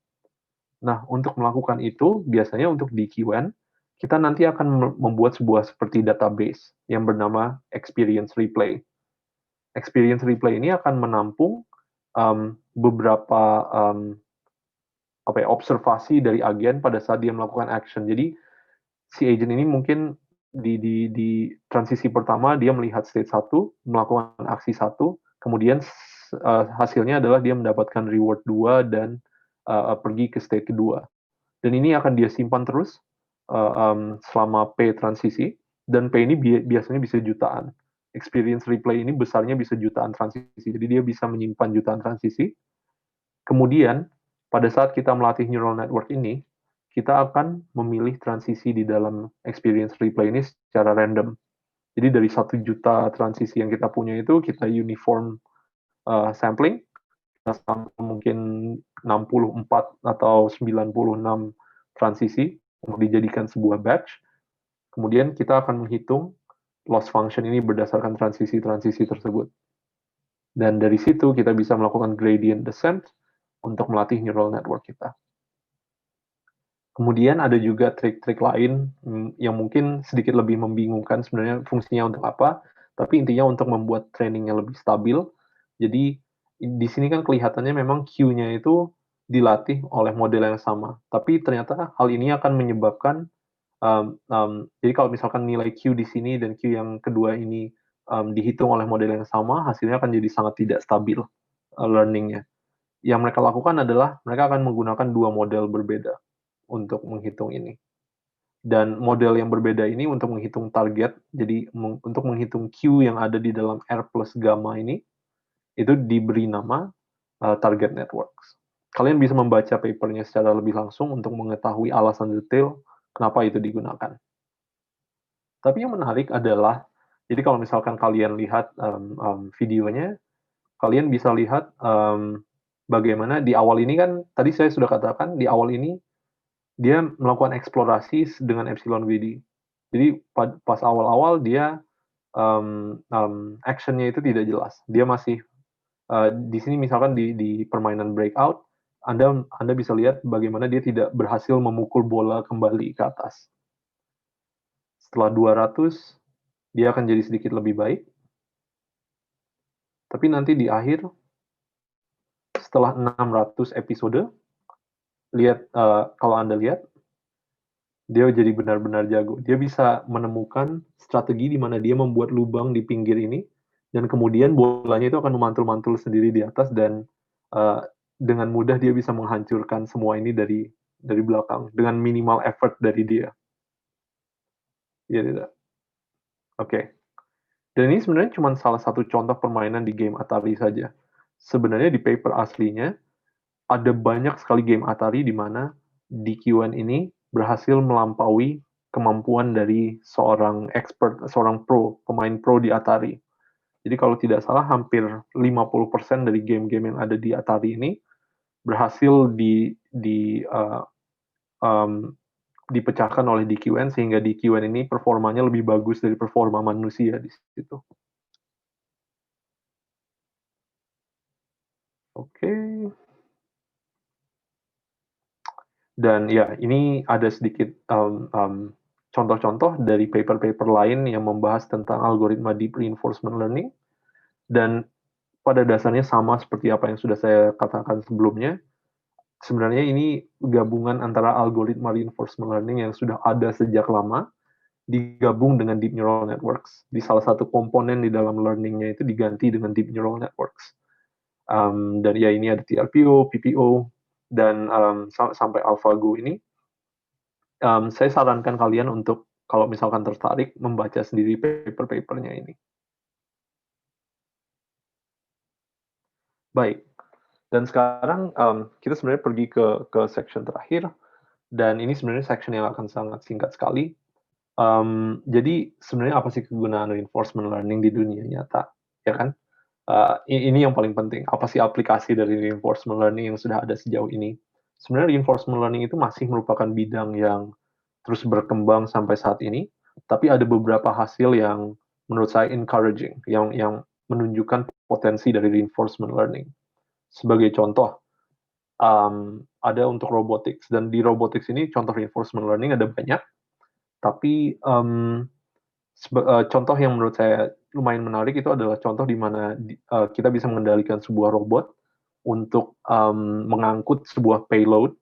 Nah, untuk melakukan itu, biasanya untuk DQN, kita nanti akan membuat sebuah seperti database yang bernama Experience Replay. Experience Replay ini akan menampung beberapa observasi dari agen pada saat dia melakukan action. Jadi, si agent ini mungkin di transisi pertama dia melihat state 1, melakukan aksi 1, kemudian hasilnya adalah dia mendapatkan reward 2 dan pergi ke state kedua. Dan ini akan dia simpan terus selama P transisi, dan P ini biasanya bisa jutaan. Experience replay ini besarnya bisa jutaan transisi, jadi dia bisa menyimpan jutaan transisi. Kemudian, pada saat kita melatih neural network ini, kita akan memilih transisi di dalam experience replay ini secara random. Jadi dari 1 juta transisi yang kita punya itu, kita uniform sampling, mungkin 64 atau 96 transisi untuk dijadikan sebuah batch. Kemudian kita akan menghitung loss function ini berdasarkan transisi-transisi tersebut. Dan dari situ kita bisa melakukan gradient descent untuk melatih neural network kita. Kemudian ada juga trik-trik lain yang mungkin sedikit lebih membingungkan sebenarnya fungsinya untuk apa, tapi intinya untuk membuat trainingnya lebih stabil. Jadi di sini kan kelihatannya memang Q-nya itu dilatih oleh model yang sama, tapi ternyata hal ini akan menyebabkan jadi kalau misalkan nilai Q di sini dan Q yang kedua ini dihitung oleh model yang sama, hasilnya akan jadi sangat tidak stabil learning-nya. Yang mereka lakukan adalah mereka akan menggunakan 2 model berbeda. untuk menghitung ini. Dan model yang berbeda ini untuk menghitung target, jadi untuk menghitung Q yang ada di dalam R plus gamma ini, itu diberi nama target networks. Kalian bisa membaca papernya secara lebih langsung untuk mengetahui alasan detail kenapa itu digunakan. Tapi yang menarik adalah, jadi kalau misalkan kalian lihat videonya, kalian bisa lihat bagaimana di awal ini kan, tadi saya sudah katakan, di awal ini dia melakukan eksplorasi dengan epsilon WD. Jadi pas awal-awal dia actionnya itu tidak jelas. Dia masih di sini misalkan di permainan breakout, Anda bisa lihat bagaimana dia tidak berhasil memukul bola kembali ke atas. Setelah 200, dia akan jadi sedikit lebih baik. Tapi nanti di akhir, setelah 600 episode, kalau Anda lihat, dia jadi benar-benar jago. Dia bisa menemukan strategi di mana dia membuat lubang di pinggir ini, dan kemudian bolanya itu akan memantul-mantul sendiri di atas, dan dengan mudah dia bisa menghancurkan semua ini dari belakang, dengan minimal effort dari dia. Ya tidak? Oke. Dan ini sebenarnya cuma salah satu contoh permainan di game Atari saja. Sebenarnya di paper aslinya, ada banyak sekali game Atari di mana DQN ini berhasil melampaui kemampuan dari seorang expert, seorang pemain pro di Atari. Jadi kalau tidak salah hampir 50% dari game-game yang ada di Atari ini berhasil dipecahkan oleh DQN, sehingga DQN ini performanya lebih bagus dari performa manusia di situ. Oke. Dan ya, ini ada sedikit contoh-contoh dari paper-paper lain yang membahas tentang algoritma deep reinforcement learning. Dan pada dasarnya sama seperti apa yang sudah saya katakan sebelumnya. Sebenarnya ini gabungan antara algoritma reinforcement learning yang sudah ada sejak lama, digabung dengan deep neural networks. Di salah satu komponen di dalam learning-nya itu diganti dengan deep neural networks. Dan ya, ini ada TRPO, PPO, dan sampai AlphaGo ini. Saya sarankan kalian untuk, kalau misalkan tertarik, membaca sendiri paper-papernya ini. Baik, dan sekarang kita sebenarnya pergi ke section terakhir, dan ini sebenarnya section yang akan sangat singkat sekali. Jadi sebenarnya apa sih kegunaan reinforcement learning di dunia nyata, ya kan? Ini yang paling penting. Apa sih aplikasi dari reinforcement learning yang sudah ada sejauh ini? Sebenarnya reinforcement learning itu masih merupakan bidang yang terus berkembang sampai saat ini, tapi ada beberapa hasil yang menurut saya encouraging, yang menunjukkan potensi dari reinforcement learning. Sebagai contoh, ada untuk robotics, dan di robotics ini contoh reinforcement learning ada banyak, tapi contoh yang menurut saya lumayan menarik itu adalah contoh di mana kita bisa mengendalikan sebuah robot untuk mengangkut sebuah payload,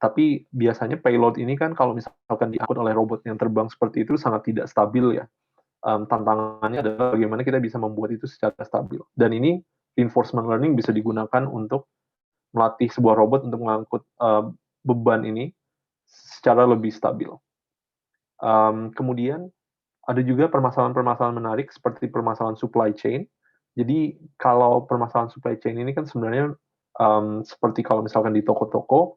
tapi biasanya payload ini kan kalau misalkan diangkut oleh robot yang terbang seperti itu sangat tidak stabil ya. Tantangannya adalah bagaimana kita bisa membuat itu secara stabil. Dan ini reinforcement learning bisa digunakan untuk melatih sebuah robot untuk mengangkut beban ini secara lebih stabil. Kemudian ada juga permasalahan-permasalahan menarik seperti permasalahan supply chain. Jadi kalau permasalahan supply chain ini kan sebenarnya seperti kalau misalkan di toko-toko,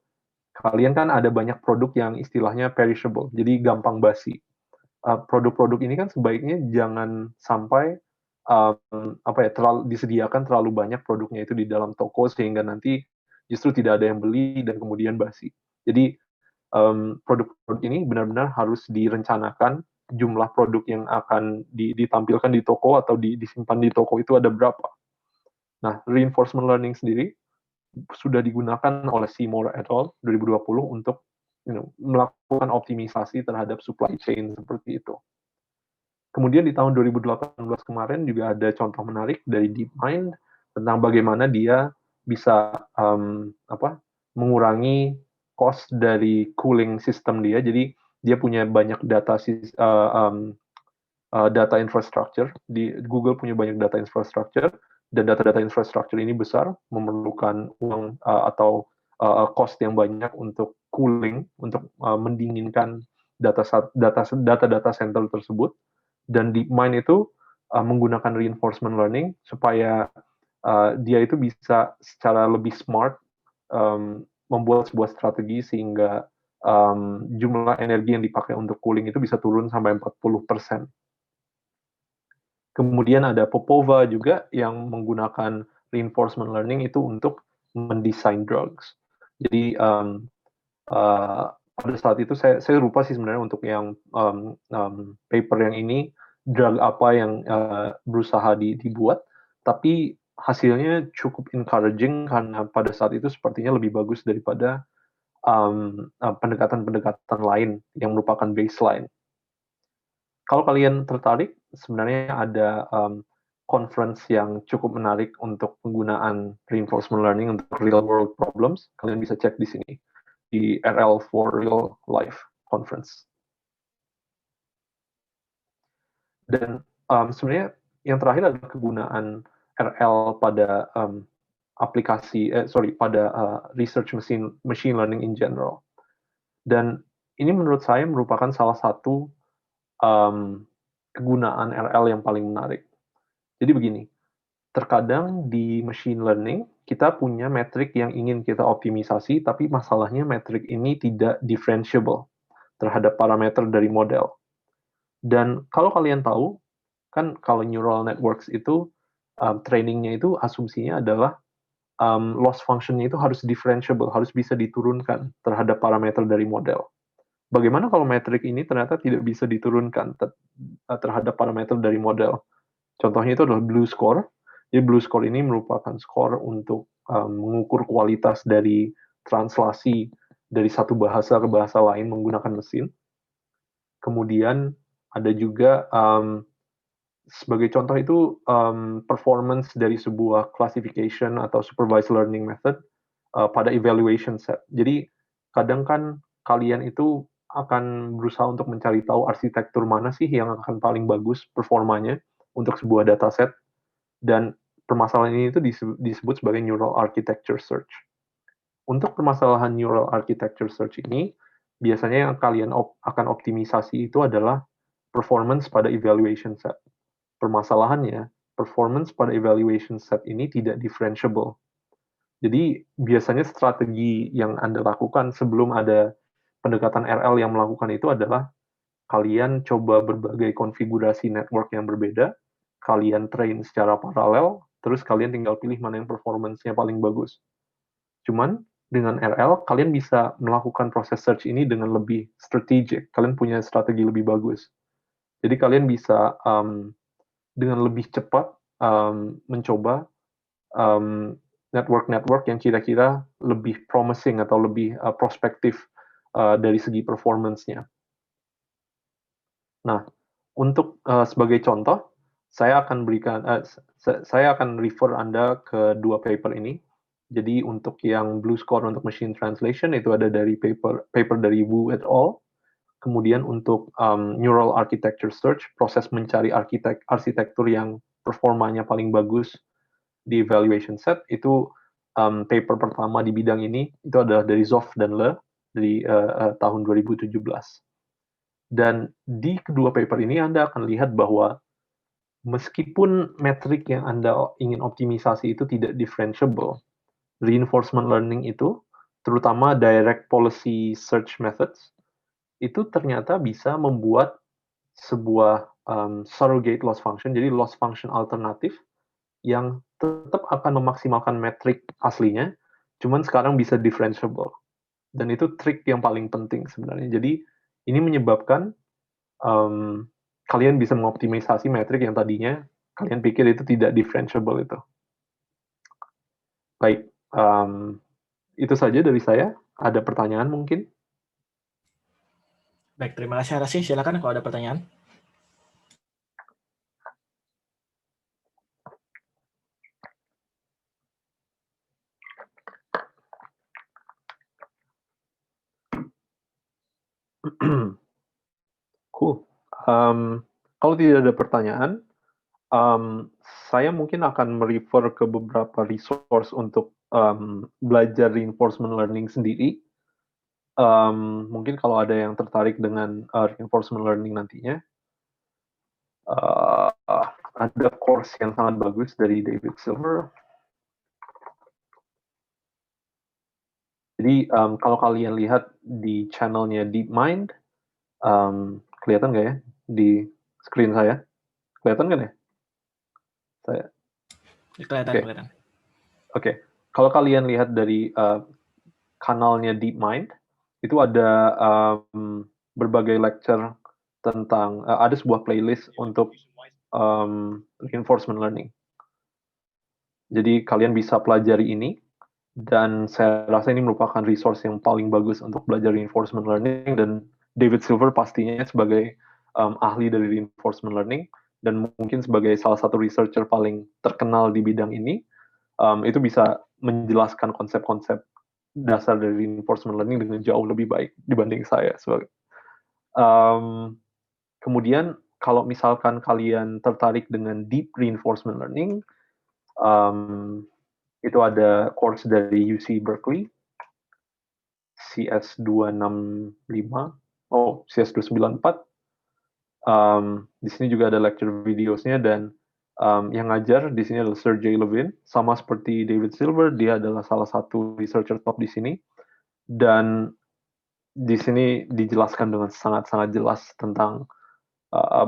kalian kan ada banyak produk yang istilahnya perishable, jadi gampang basi. Produk-produk ini kan sebaiknya jangan sampai disediakan terlalu banyak produknya itu di dalam toko sehingga nanti justru tidak ada yang beli dan kemudian basi. Jadi produk-produk ini benar-benar harus direncanakan, jumlah produk yang akan ditampilkan di toko atau disimpan di toko itu ada berapa. Nah, reinforcement learning sendiri sudah digunakan oleh Seymour et al. 2020 untuk melakukan optimisasi terhadap supply chain seperti itu. Kemudian di tahun 2018 kemarin juga ada contoh menarik dari DeepMind tentang bagaimana dia bisa mengurangi cost dari cooling system dia. Jadi dia punya banyak data infrastructure. Di Google punya banyak data infrastructure, dan data-data infrastructure ini besar, memerlukan uang atau cost yang banyak untuk cooling untuk mendinginkan data center tersebut, dan DeepMind itu menggunakan reinforcement learning supaya dia itu bisa secara lebih smart membuat sebuah strategi sehingga jumlah energi yang dipakai untuk cooling itu bisa turun sampai 40%. Kemudian ada Popova juga yang menggunakan reinforcement learning itu untuk mendesain drugs. Jadi pada saat itu saya lupa sih sebenarnya untuk yang paper yang ini drug apa yang berusaha dibuat, tapi hasilnya cukup encouraging karena pada saat itu sepertinya lebih bagus daripada pendekatan-pendekatan lain yang merupakan baseline. Kalau kalian tertarik, sebenarnya ada conference yang cukup menarik untuk penggunaan reinforcement learning untuk real world problems. Kalian bisa cek di sini, di RL for Real Life Conference. Dan sebenarnya yang terakhir adalah kegunaan RL pada pada research machine learning in general. Dan ini menurut saya merupakan salah satu kegunaan RL yang paling menarik. Jadi begini, terkadang di machine learning kita punya metrik yang ingin kita optimisasi, tapi masalahnya metrik ini tidak differentiable terhadap parameter dari model. Dan kalau kalian tahu, kan kalau neural networks itu trainingnya itu asumsinya adalah loss function-nya itu harus differentiable, harus bisa diturunkan terhadap parameter dari model. Bagaimana kalau metrik ini ternyata tidak bisa diturunkan terhadap parameter dari model? Contohnya itu adalah blue score. Jadi blue score ini merupakan skor untuk mengukur kualitas dari translasi dari satu bahasa ke bahasa lain menggunakan mesin. Kemudian ada juga sebagai contoh itu performance dari sebuah classification atau supervised learning method pada evaluation set. Jadi kadang kan kalian itu akan berusaha untuk mencari tahu arsitektur mana sih yang akan paling bagus performanya untuk sebuah dataset, dan permasalahan ini itu disebut sebagai neural architecture search. Untuk permasalahan neural architecture search ini, biasanya yang kalian akan optimisasi itu adalah performance pada evaluation set. Permasalahannya, performance pada evaluation set ini tidak differentiable. Jadi biasanya strategi yang Anda lakukan sebelum ada pendekatan RL yang melakukan itu adalah kalian coba berbagai konfigurasi network yang berbeda, kalian train secara paralel, terus kalian tinggal pilih mana yang performance-nya paling bagus. Cuman dengan RL, kalian bisa melakukan proses search ini dengan lebih strategic. Kalian punya strategi lebih bagus. Jadi kalian bisa dengan lebih cepat mencoba network-network yang kira-kira lebih promising atau lebih prospektif dari segi performance-nya. Nah, untuk sebagai contoh, saya akan refer Anda ke dua paper ini. Jadi untuk yang blue score untuk machine translation itu ada dari paper dari Wu et al. Kemudian untuk neural architecture search, proses mencari arsitektur yang performanya paling bagus di evaluation set, itu paper pertama di bidang ini itu adalah dari Zoff dan Le dari tahun 2017. Dan di kedua paper ini Anda akan lihat bahwa meskipun metrik yang Anda ingin optimisasi itu tidak differentiable, reinforcement learning itu, terutama direct policy search methods, itu ternyata bisa membuat sebuah surrogate loss function, jadi loss function alternatif yang tetap akan memaksimalkan metrik aslinya, cuman sekarang bisa differentiable. Dan itu trik yang paling penting sebenarnya. Jadi ini menyebabkan kalian bisa mengoptimisasi metrik yang tadinya kalian pikir itu tidak differentiable itu. Baik, itu saja dari saya. Ada pertanyaan mungkin? Baik, terima kasih Arasi. Silakan kalau ada pertanyaan. Cool. Kalau tidak ada pertanyaan, saya mungkin akan merefer ke beberapa resource untuk belajar reinforcement learning sendiri. mungkin kalau ada yang tertarik dengan reinforcement learning nantinya, ada course yang sangat bagus dari David Silver. Jadi kalau kalian lihat di channelnya DeepMind, kelihatan nggak ya di screen saya? Kelihatan kan ya? Saya. Kelihatan. Oke. Kalau kalian lihat dari kanalnya DeepMind, itu ada berbagai lecture tentang ada sebuah playlist untuk reinforcement learning. Jadi kalian bisa pelajari ini, dan saya rasa ini merupakan resource yang paling bagus untuk belajar reinforcement learning, dan David Silver pastinya sebagai ahli dari reinforcement learning dan mungkin sebagai salah satu researcher paling terkenal di bidang ini, itu bisa menjelaskan konsep-konsep dasar dari reinforcement learning dengan jauh lebih baik dibanding saya. Kemudian kalau misalkan kalian tertarik dengan deep reinforcement learning, itu ada course dari UC Berkeley, CS295, CS294. Di sini juga ada lecture videosnya, dan yang ngajar di sini adalah Sergey Levin, sama seperti David Silver, dia adalah salah satu researcher top di sini, dan di sini dijelaskan dengan sangat-sangat jelas tentang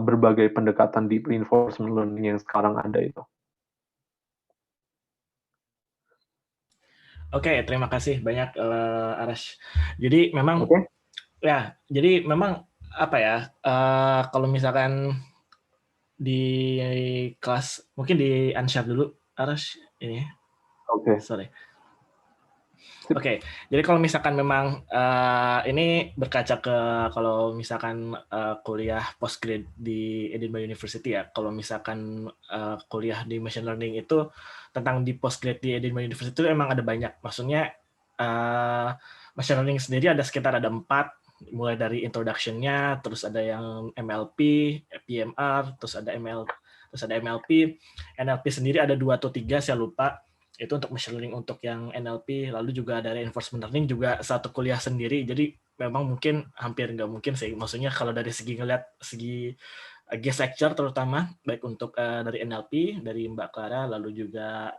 berbagai pendekatan deep reinforcement learning yang sekarang ada itu. Oke, terima kasih banyak Arash. Jadi memang jadi memang apa ya? Kalau misalkan di kelas, mungkin di unshare dulu Arash ini. Sorry. Oke, jadi kalau misalkan memang ini berkaca ke kalau misalkan kuliah postgrad di Edinburgh University ya, kalau misalkan kuliah di machine learning itu tentang di postgrad di Edinburgh University itu emang ada banyak. Maksudnya machine learning sendiri ada sekitar 4, mulai dari introduction-nya, terus ada yang MLP, PMR, terus ada NLP. NLP sendiri ada 2 atau 3, saya lupa. Itu untuk machine learning untuk yang NLP, lalu juga ada reinforcement learning juga satu kuliah sendiri. Jadi memang mungkin hampir nggak mungkin sih. Maksudnya kalau dari segi ngeliat segi guest lecture terutama, baik untuk dari NLP, dari Mbak Clara, lalu juga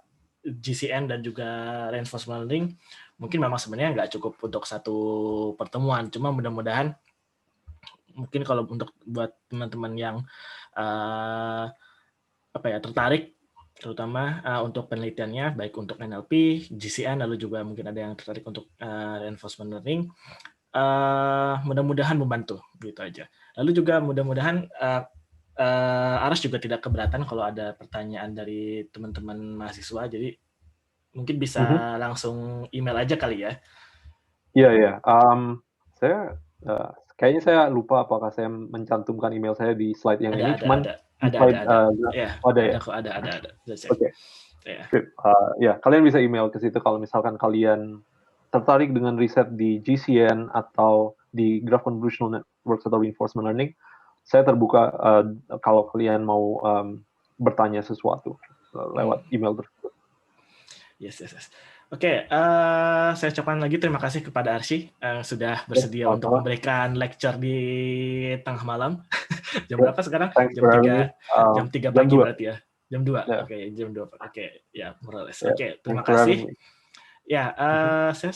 GCN dan juga reinforcement learning, mungkin memang sebenarnya nggak cukup untuk satu pertemuan. Cuma mudah-mudahan mungkin kalau untuk buat teman-teman yang tertarik, terutama untuk penelitiannya, baik untuk NLP, GCN, lalu juga mungkin ada yang tertarik untuk reinforcement learning, mudah-mudahan membantu, gitu aja. Lalu juga mudah-mudahan Aras juga tidak keberatan kalau ada pertanyaan dari teman-teman mahasiswa, jadi mungkin bisa langsung email aja kali ya. Iya. Saya kayaknya saya lupa apakah saya mencantumkan email saya di slide yang ini, cuman ada. Oke. Ya, kalian bisa email ke situ kalau misalkan kalian tertarik dengan riset di GCN atau di Graph Convolutional Networks atau Reinforcement Learning. Saya terbuka kalau kalian mau bertanya sesuatu lewat email tersebut. Yes. Oke, saya ucapkan lagi terima kasih kepada Arsy sudah bersedia untuk memberikan lecture di tengah malam. Jam berapa sekarang? Jam 3 pagi berarti ya. Jam 2. Oke, jam 2. Oke, ya, more or less. Oke, terima kasih. Ya, saya